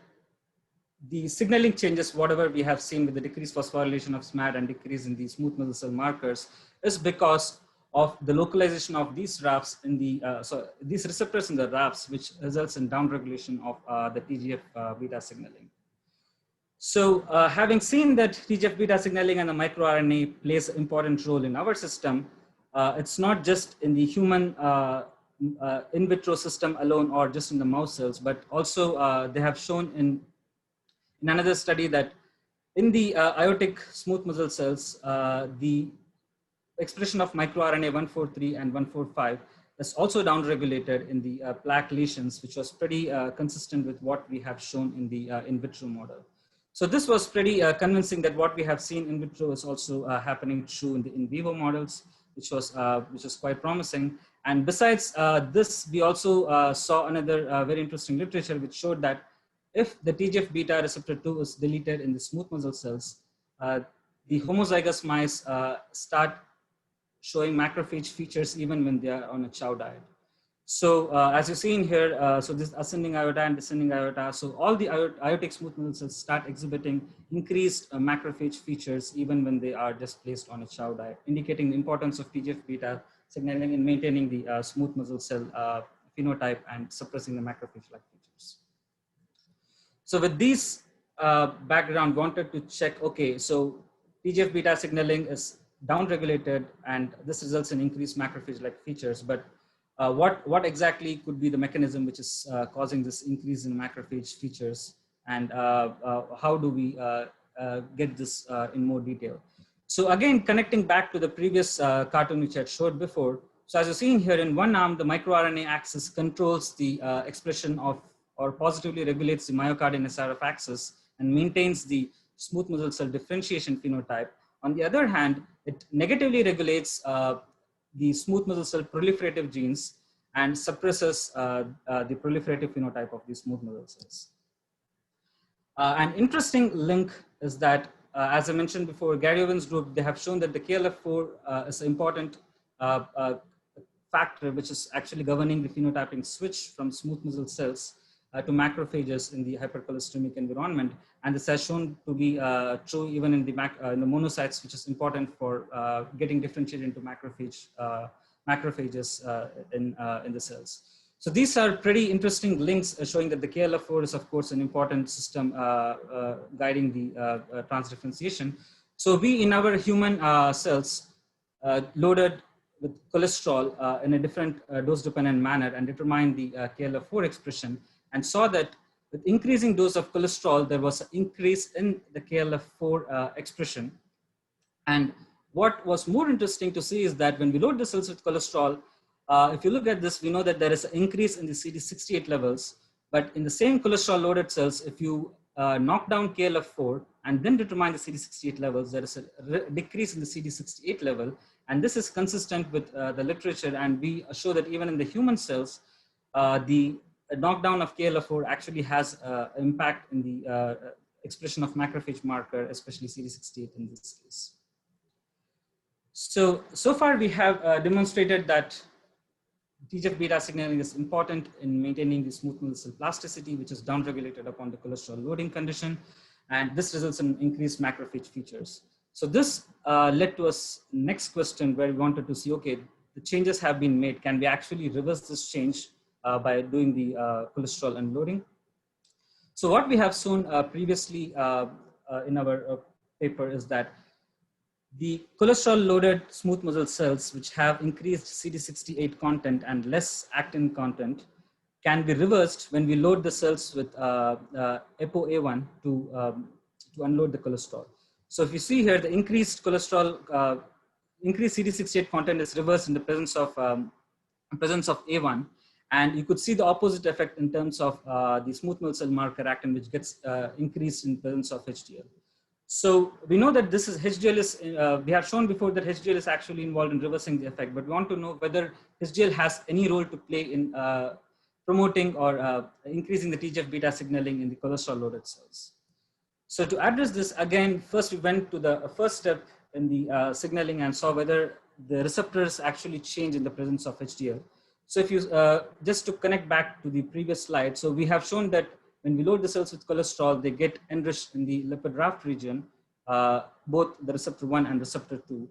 the signaling changes, whatever we have seen with the decreased phosphorylation of SMAD and decrease in the smooth muscle cell markers, is because of the localization of these rafts in the, so these receptors in the rafts, which results in downregulation of the TGF-beta signaling. So having seen that TGF-beta signaling and the microRNA plays an important role in our system, it's not just in the human in vitro system alone or just in the mouse cells, but also they have shown in another study that in the aortic smooth muscle cells, the expression of microRNA 143 and 145 is also downregulated in the plaque lesions, which was pretty consistent with what we have shown in the in vitro model. So this was pretty convincing that what we have seen in vitro is also happening true in the in vivo models, which was quite promising. And besides this, we also saw another very interesting literature which showed that if the TGF-beta receptor 2 is deleted in the smooth muscle cells, the homozygous mice start showing macrophage features even when they are on a chow diet. So as you see in here, so this ascending aorta and descending aorta, so all the aortic smooth muscle cells start exhibiting increased macrophage features even when they are just placed on a chow diet, indicating the importance of TGF-beta signaling in maintaining the smooth muscle cell phenotype and suppressing the macrophage-like features. So with these background, wanted to check, okay, so TGF-beta signaling is downregulated and this results in increased macrophage-like features, but what exactly could be the mechanism which is causing this increase in macrophage features, and how do we get this in more detail? So again, connecting back to the previous cartoon which I had showed before. So as you're seeing here, in one arm, the microRNA axis controls the expression of or positively regulates the myocardial SRF axis and maintains the smooth muscle cell differentiation phenotype. On the other hand, it negatively regulates the smooth muscle cell proliferative genes and suppresses the proliferative phenotype of the smooth muscle cells. An interesting link is that, as I mentioned before, Gary Owen's group, they have shown that the KLF4 is an important factor which is actually governing the phenotyping switch from smooth muscle cells to macrophages in the hypercholesteremic environment. And this has shown to be true even in the monocytes, which is important for getting differentiated into macrophages in the cells. So these are pretty interesting links showing that the KLF4 is, of course, an important system guiding the transdifferentiation. So we, in our human cells, loaded with cholesterol in a different dose-dependent manner and determined the KLF4 expression, and saw that with increasing dose of cholesterol, there was an increase in the KLF4 expression. And what was more interesting to see is that when we load the cells with cholesterol, if you look at this, we know that there is an increase in the CD68 levels, but in the same cholesterol loaded cells, if you knock down KLF4 and then determine the CD68 levels, there is a decrease in the CD68 level. And this is consistent with the literature, and we show that even in the human cells, the knockdown of KLF4 actually has impact in the expression of macrophage marker, especially CD68 in this case. So far we have demonstrated that TGF-beta signaling is important in maintaining the smooth muscle cell plasticity, which is downregulated upon the cholesterol loading condition, and this results in increased macrophage features. So this led to us next question, where we wanted to see, okay, the changes have been made. Can we actually reverse this change by doing the cholesterol unloading? So what we have shown previously in our paper is that the cholesterol loaded smooth muscle cells, which have increased CD68 content and less actin content, can be reversed when we load the cells with ApoA1 to unload the cholesterol. So if you see here, the increased cholesterol, increased CD68 content is reversed in the presence of A1. And you could see the opposite effect in terms of the smooth muscle cell marker actin, which gets increased in presence of HDL. So we know that this is HDL is, we have shown before that HDL is actually involved in reversing the effect, but we want to know whether HDL has any role to play in promoting or increasing the TGF-beta signaling in the cholesterol loaded cells. So to address this, again, first we went to the first step in the signaling and saw whether the receptors actually change in the presence of HDL. So if you, just to connect back to the previous slide, so we have shown that when we load the cells with cholesterol, they get enriched in the lipid raft region, both the receptor 1 and receptor 2.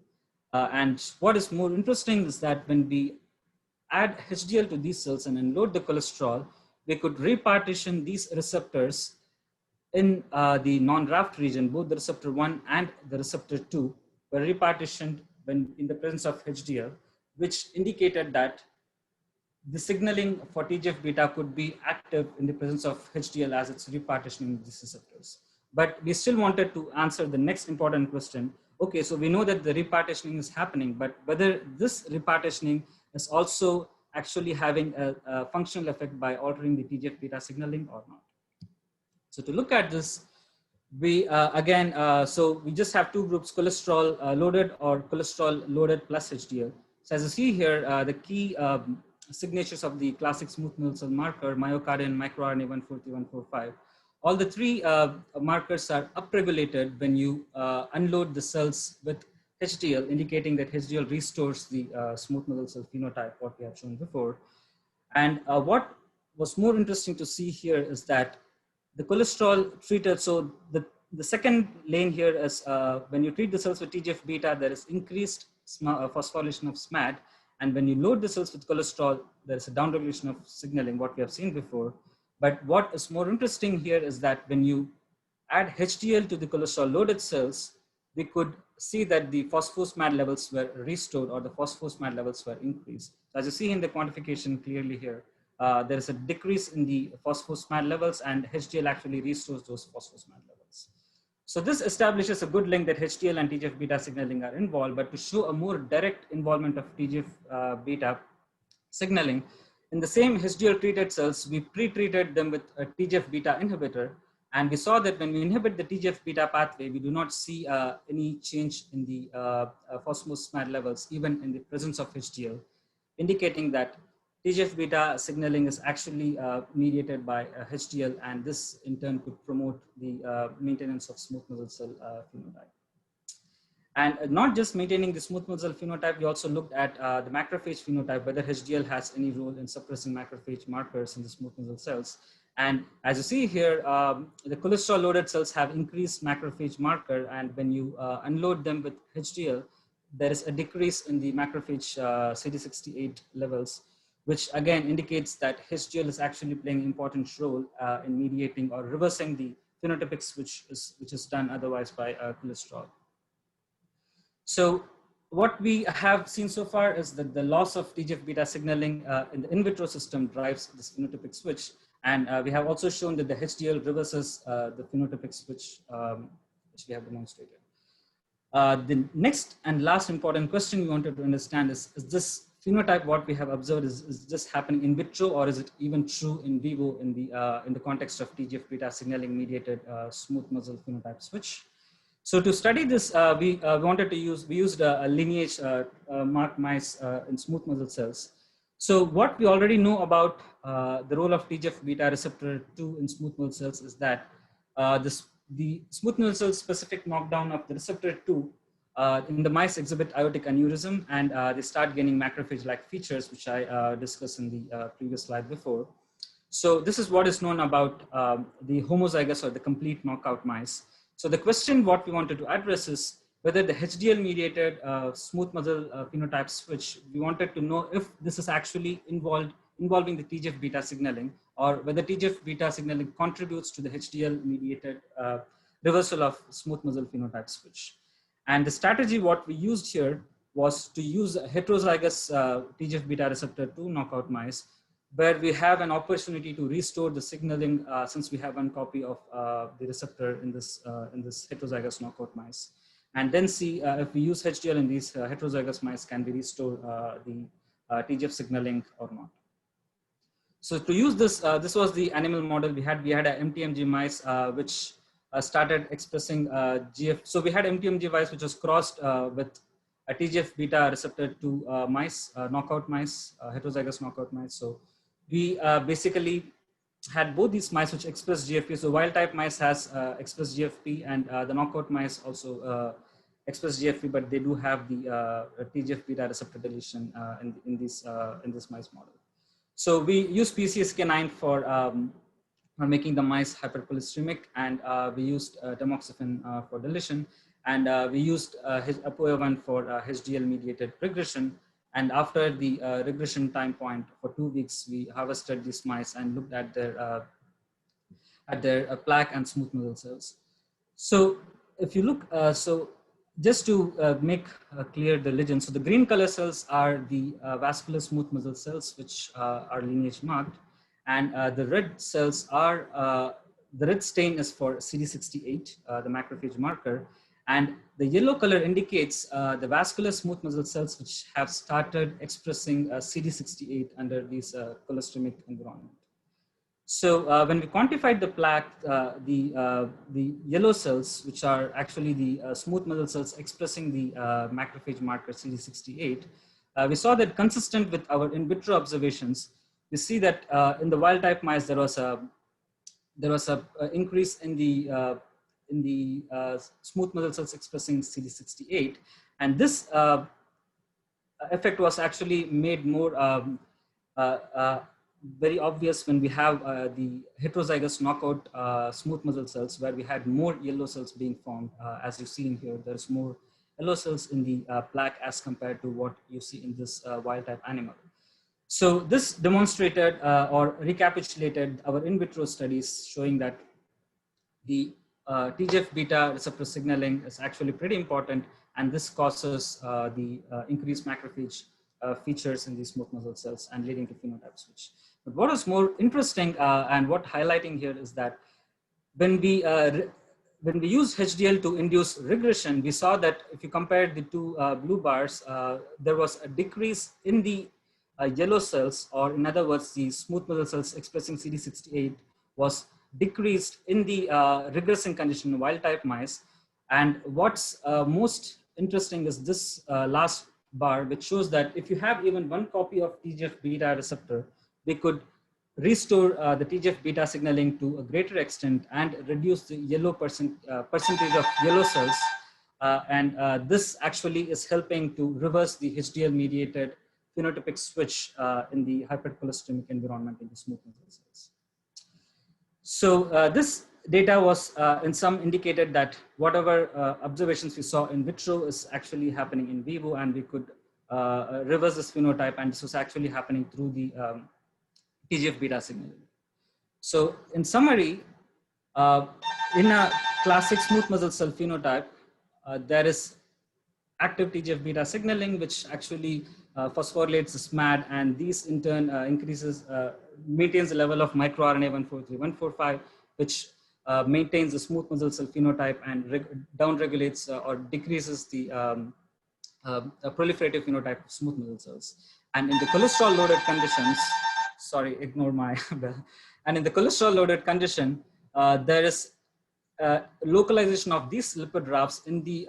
And what is more interesting is that when we add HDL to these cells and unload the cholesterol, we could repartition these receptors in the non-raft region. Both the receptor 1 and the receptor 2 were repartitioned when in the presence of HDL, which indicated that the signaling for TGF-beta could be active in the presence of HDL as it's repartitioning these receptors. But we still wanted to answer the next important question. Okay, so we know that the repartitioning is happening, but whether this repartitioning is also actually having a functional effect by altering the TGF-beta signaling or not. So to look at this, we so we just have two groups, cholesterol loaded or cholesterol loaded plus HDL. So as you see here, the key signatures of the classic smooth muscle cell marker, myocardial and microRNA 140, 145. All the three markers are upregulated when you unload the cells with HDL, indicating that HDL restores the smooth muscle cell phenotype, what we have shown before. And what was more interesting to see here is that the cholesterol treated, so the second lane here is when you treat the cells with TGF-beta, there is increased phosphorylation of SMAD. And when you load the cells with cholesterol, there is a downregulation of signaling, what we have seen before. But what is more interesting here is that when you add HDL to the cholesterol loaded cells, we could see that the phosphosmad levels were restored, or the phosphosmad levels were increased. So as you see in the quantification clearly here, there is a decrease in the phosphosmad levels, and HDL actually restores those phosphosmad levels. So this establishes a good link that HDL and TGF-beta signaling are involved, but to show a more direct involvement of TGF-beta signaling, in the same HDL treated cells, we pre-treated them with a TGF-beta inhibitor, and we saw that when we inhibit the TGF-beta pathway, we do not see any change in the phosphosmad levels, even in the presence of HDL, indicating that TGF-beta signaling is actually mediated by HDL, and this in turn could promote the maintenance of smooth muscle cell phenotype. And not just maintaining the smooth muscle phenotype, we also looked at the macrophage phenotype, whether HDL has any role in suppressing macrophage markers in the smooth muscle cells. And as you see here, the cholesterol loaded cells have increased macrophage marker, and when you unload them with HDL, there is a decrease in the macrophage CD68 levels, which again indicates that HDL is actually playing an important role in mediating or reversing the phenotypics, which is done otherwise by cholesterol. So what we have seen so far is that the loss of TGF-beta signaling in the in vitro system drives this phenotypic switch. And we have also shown that the HDL reverses the phenotypic switch, which we have demonstrated. The next and last important question we wanted to understand is this phenotype, what we have observed, is this happening in vitro, or is it even true in vivo in the context of TGF-beta signaling mediated smooth muscle phenotype switch? So to study this, we used a lineage marked mice in smooth muscle cells. So what we already know about the role of TGF-beta receptor 2 in smooth muscle cells is that the smooth muscle cell specific knockdown of the receptor 2 in the mice exhibit aortic aneurysm, and they start gaining macrophage-like features, which I discussed in the previous slide before. So this is what is known about the homozygous or the complete knockout mice. So the question what we wanted to address is whether the HDL mediated smooth muscle phenotype switch, we wanted to know if this is actually involving the TGF-beta signaling, or whether TGF-beta signaling contributes to the HDL mediated reversal of smooth muscle phenotype switch. And the strategy what we used here was to use a heterozygous TGF-beta receptor 2 knockout mice, where we have an opportunity to restore the signaling since we have one copy of the receptor in this heterozygous knockout mice, and then see if we use HDL in these heterozygous mice, can we restore the TGF signaling or not. So to use this, this was the animal model we had. We had a MTMG mice which started expressing GF. So we had MTMG mice which was crossed with a TGF-beta receptor 2 mice, knockout mice, heterozygous knockout mice. So we basically had both these mice which express GFP. So wild type mice has expressed GFP, and the knockout mice also express GFP, but they do have the TGF-beta receptor deletion in this mice model. So we use PCSK9 for making the mice hypercholesteremic, and we used tamoxifen for deletion, and we used ApoA1 for HDL mediated regression. And after the regression time point for 2 weeks, we harvested these mice and looked at their plaque and smooth muscle cells. So if you look, so just to make clear the legend, so the green color cells are the vascular smooth muscle cells, which are lineage marked, and the red cells are, the red stain is for CD68, the macrophage marker, and the yellow color indicates the vascular smooth muscle cells which have started expressing CD68 under this cholesteremic environment. So when we quantified the plaque, the yellow cells, which are actually the smooth muscle cells expressing the macrophage marker CD68, we saw that consistent with our in vitro observations, we see that in the wild type mice there was a increase in the smooth muscle cells expressing CD68, and this effect was actually made more very obvious when we have the heterozygous knockout smooth muscle cells, where we had more yellow cells being formed. As you see in here, there's more yellow cells in the plaque as compared to what you see in this wild type animal. So this demonstrated or recapitulated our in vitro studies showing that the TGF-beta receptor signaling is actually pretty important, and this causes the increased macrophage features in these smooth muscle cells and leading to phenotype switch. But what is more interesting and what highlighting here is that when we use HDL to induce regression, we saw that if you compare the two blue bars, there was a decrease in the yellow cells, or in other words, the smooth muscle cells expressing CD68 was decreased in the regressing condition in wild type mice. And what's most interesting is this last bar, which shows that if you have even one copy of TGF-beta receptor, we could restore the TGF-beta signaling to a greater extent and reduce the yellow percentage of yellow cells. This actually is helping to reverse the HDL-mediated phenotypic switch in the hypercholesteremic environment in the smooth muscle cells. So this data was in some indicated that whatever observations we saw in vitro is actually happening in vivo, and we could reverse this phenotype, and this was actually happening through the TGF-beta signaling. So in summary, in a classic smooth muscle cell phenotype, there is active TGF-beta signaling, which actually phosphorylates the SMAD, and these in turn maintains the level of microRNA 143, 145, which maintains the smooth muscle cell phenotype and downregulates or decreases the proliferative phenotype of smooth muscle cells. And in the cholesterol-loaded conditions, sorry, ignore my bell. And in the cholesterol-loaded condition, there is localization of these lipid rafts in the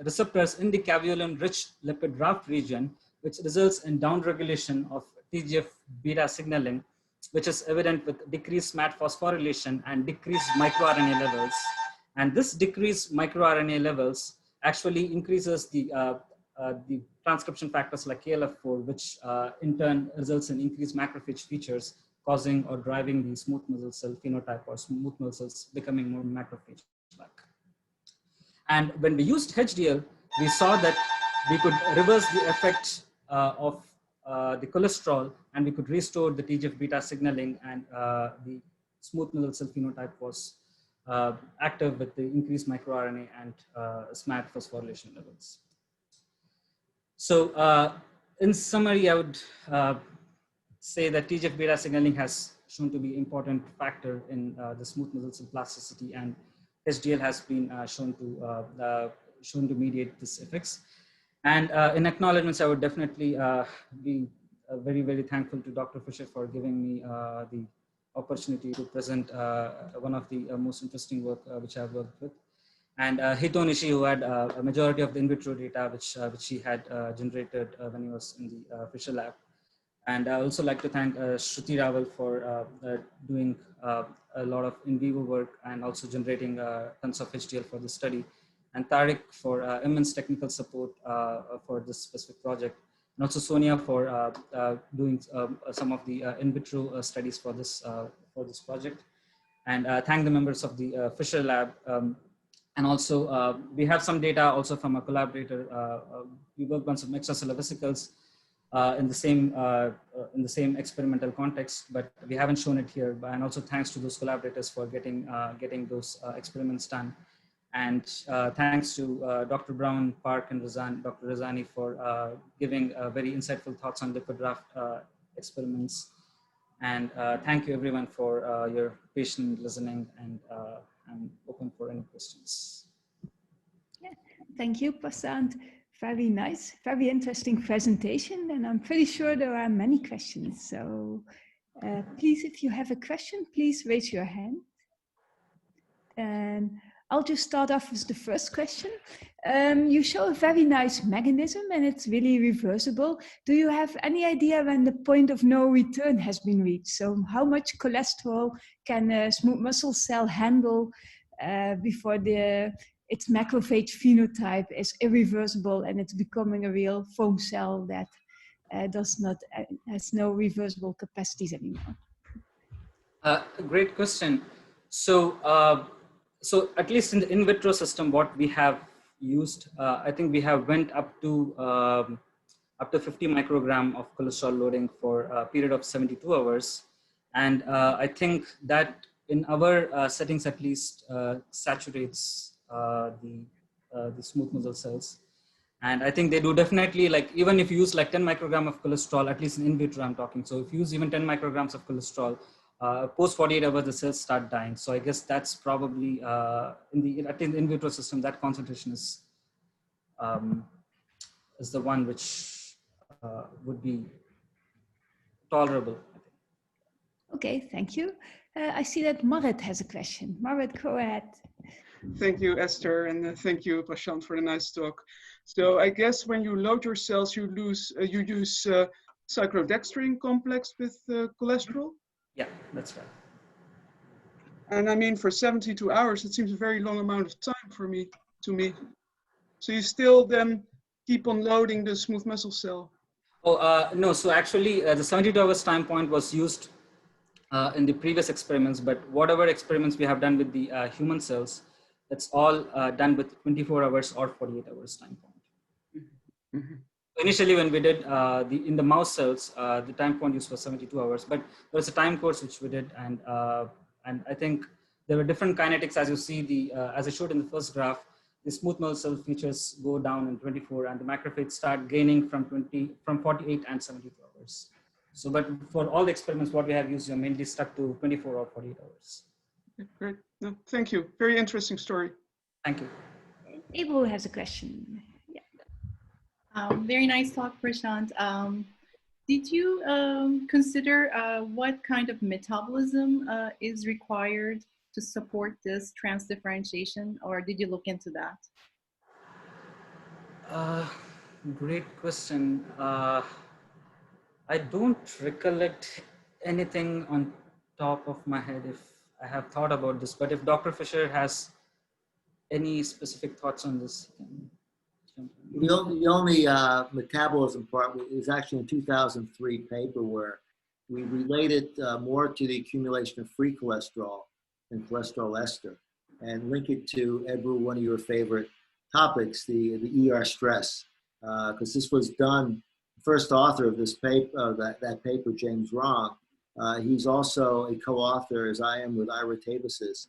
receptors in the caveolin-rich lipid raft region, which results in downregulation of TGF-beta signaling, which is evident with decreased SMAD phosphorylation and decreased microRNA levels. And this decreased microRNA levels actually increases the transcription factors like KLF4, which in turn results in increased macrophage features, causing or driving the smooth muscle cell phenotype, or smooth muscle cells becoming more macrophage-like. And when we used HDL, we saw that we could reverse the effect of the cholesterol, and we could restore the TGF-beta signaling, and the smooth muscle cell phenotype was active with the increased microRNA and SMAD phosphorylation levels. So in summary, I would say that TGF-beta signaling has shown to be an important factor in the smooth muscle cell plasticity, and HDL has been shown to mediate these effects. And in acknowledgements, I would definitely be very, very thankful to Dr. Fisher for giving me the opportunity to present one of the most interesting work which I've worked with. And Hito Nishi, who had a majority of the in vitro data which he had generated when he was in the Fisher lab. And I also like to thank Shruti Raval for doing a lot of in vivo work and also generating tons of HDL for this study. And Tariq for immense technical support for this specific project. And also Sonia for doing some of the in vitro studies for this project. And thank the members of the Fisher lab. And also we have some data also from a collaborator. We worked on some extracellular vesicles in the same experimental context, but we haven't shown it here. And also thanks to those collaborators for getting those experiments done. And thanks to Dr. Brown, Park, and Dr. Razani for giving very insightful thoughts on lipid raft experiments. And thank you everyone for your patient listening, and I'm open for any questions. Yeah, thank you, Prashanth. Very nice, very interesting presentation, and I'm pretty sure there are many questions. So please, if you have a question, please raise your hand. And I'll just start off with the first question. You show a very nice mechanism, and it's really reversible. Do you have any idea when the point of no return has been reached? So how much cholesterol can a smooth muscle cell handle before its macrophage phenotype is irreversible and it's becoming a real foam cell that has no reversible capacities anymore? Great question. So, so at least in the in vitro system, what we have used, I think we have went up to 50 microgram of cholesterol loading for a period of 72 hours. And I think that in our settings at least saturates the smooth muscle cells. And I think they do definitely, like, even if you use like 10 microgram of cholesterol, at least in vitro I'm talking. So if you use even 10 micrograms of cholesterol, post 48 hours, the cells start dying. So I guess that's probably in the in vitro system, that concentration is the one which would be tolerable. Okay, thank you. I see that Marit has a question. Marit, go ahead. Thank you, Esther, and thank you, Prashanth, for the nice talk. So I guess when you load your cells, you use cyclodextrin complex with cholesterol? Yeah, that's right. And I mean, for 72 hours, it seems a very long amount of time to me. So you still then keep on loading the smooth muscle cell? Oh, no, so actually the 72 hours time point was used in the previous experiments, but whatever experiments we have done with the human cells, it's all done with 24 hours or 48 hours time point. Mm-hmm. Initially, when we did in the mouse cells, the time point used was 72 hours, but there was a time course which we did, and I think there were different kinetics, as you see as I showed in the first graph. The smooth muscle cell features go down in 24, and the macrophages start gaining from 48 and 72 hours. So, but for all the experiments, what we have used, you're mainly stuck to 24 or 48 hours. Okay, great. No, thank you. Very interesting story. Thank you. Abel has a question. Yeah. Very nice talk, Prashanth. Did you consider what kind of metabolism is required to support this transdifferentiation, or did you look into that? Great question. I don't recollect anything on top of my head if I have thought about this, but if Dr. Fisher has any specific thoughts on this, he can jump in. The only metabolism part is actually in 2003 paper where we related more to the accumulation of free cholesterol than cholesterol ester, and link it to, Edward, one of your favorite topics, the ER stress, because this was done. First author of this paper, that paper, James Wrong, he's also a co-author, as I am, with Ira Tabus's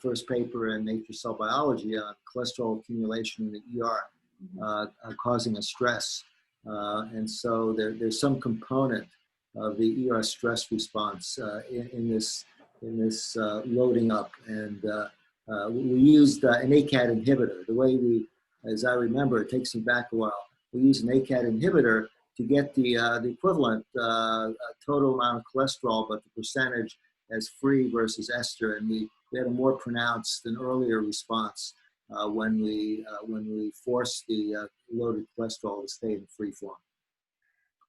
first paper in Nature Cell Biology on cholesterol accumulation in the ER causing a stress. And so there's some component of the ER stress response in this loading up. And we used an ACAT inhibitor. The way we, as I remember, it takes me back a while, we use an ACAT inhibitor to get the equivalent total amount of cholesterol, but the percentage as free versus ester, and we had a more pronounced and earlier response when we forced the loaded cholesterol to stay in free form.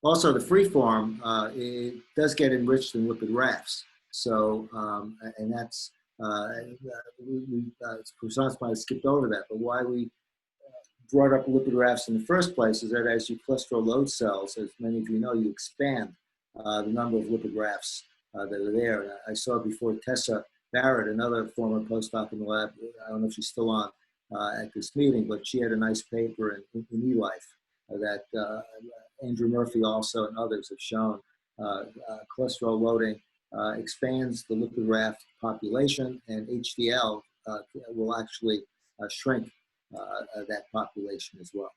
Also, the free form it does get enriched in lipid rafts, so and that's Prashanth might have skipped over that, but why we brought up lipid rafts in the first place is that as you cholesterol load cells, as many of you know, you expand the number of lipid rafts that are there. And I saw before Tessa Barrett, another former postdoc in the lab, I don't know if she's still on at this meeting, but she had a nice paper in eLife that Andrew Murphy also and others have shown cholesterol loading expands the lipid raft population, and HDL will actually shrink that population as well.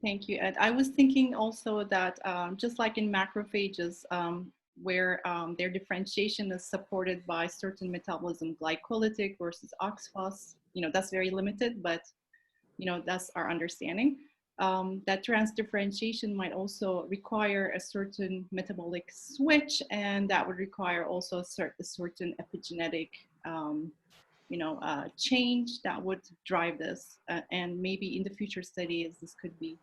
Thank you, Ed. I was thinking also that just like in macrophages, where their differentiation is supported by certain metabolism, glycolytic versus OXPHOS, that's very limited, but that's our understanding. That transdifferentiation might also require a certain metabolic switch, and that would require also a certain epigenetic change that would drive this, and maybe in the future studies this could be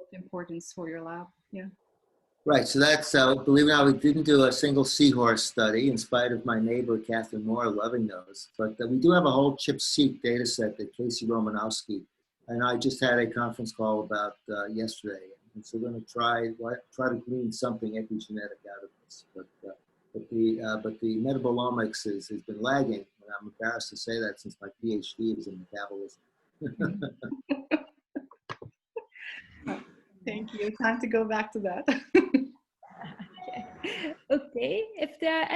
of importance for your lab. Yeah. Right, so that's, believe it or not, we didn't do a single seahorse study in spite of my neighbor, Catherine Moore, loving those. But we do have a whole ChIP-seq data set that Casey Romanowski and I just had a conference call about yesterday. And so we're going to try to glean something epigenetic out of this. But the metabolomics has been lagging, and I'm embarrassed to say that since my PhD is in metabolism. Thank you. Time to go back to that. Okay, if there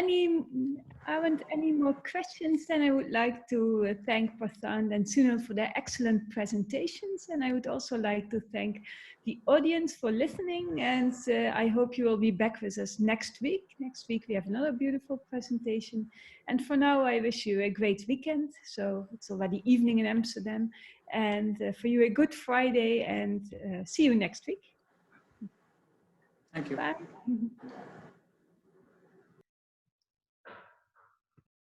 aren't any more questions, then I would like to thank Prashanth and Suneil for their excellent presentations. And I would also like to thank the audience for listening. And I hope you will be back with us next week. Next week, we have another beautiful presentation. And for now, I wish you a great weekend. So it's already evening in Amsterdam. And for you, a good Friday, and see you next week. Thank you. Bye.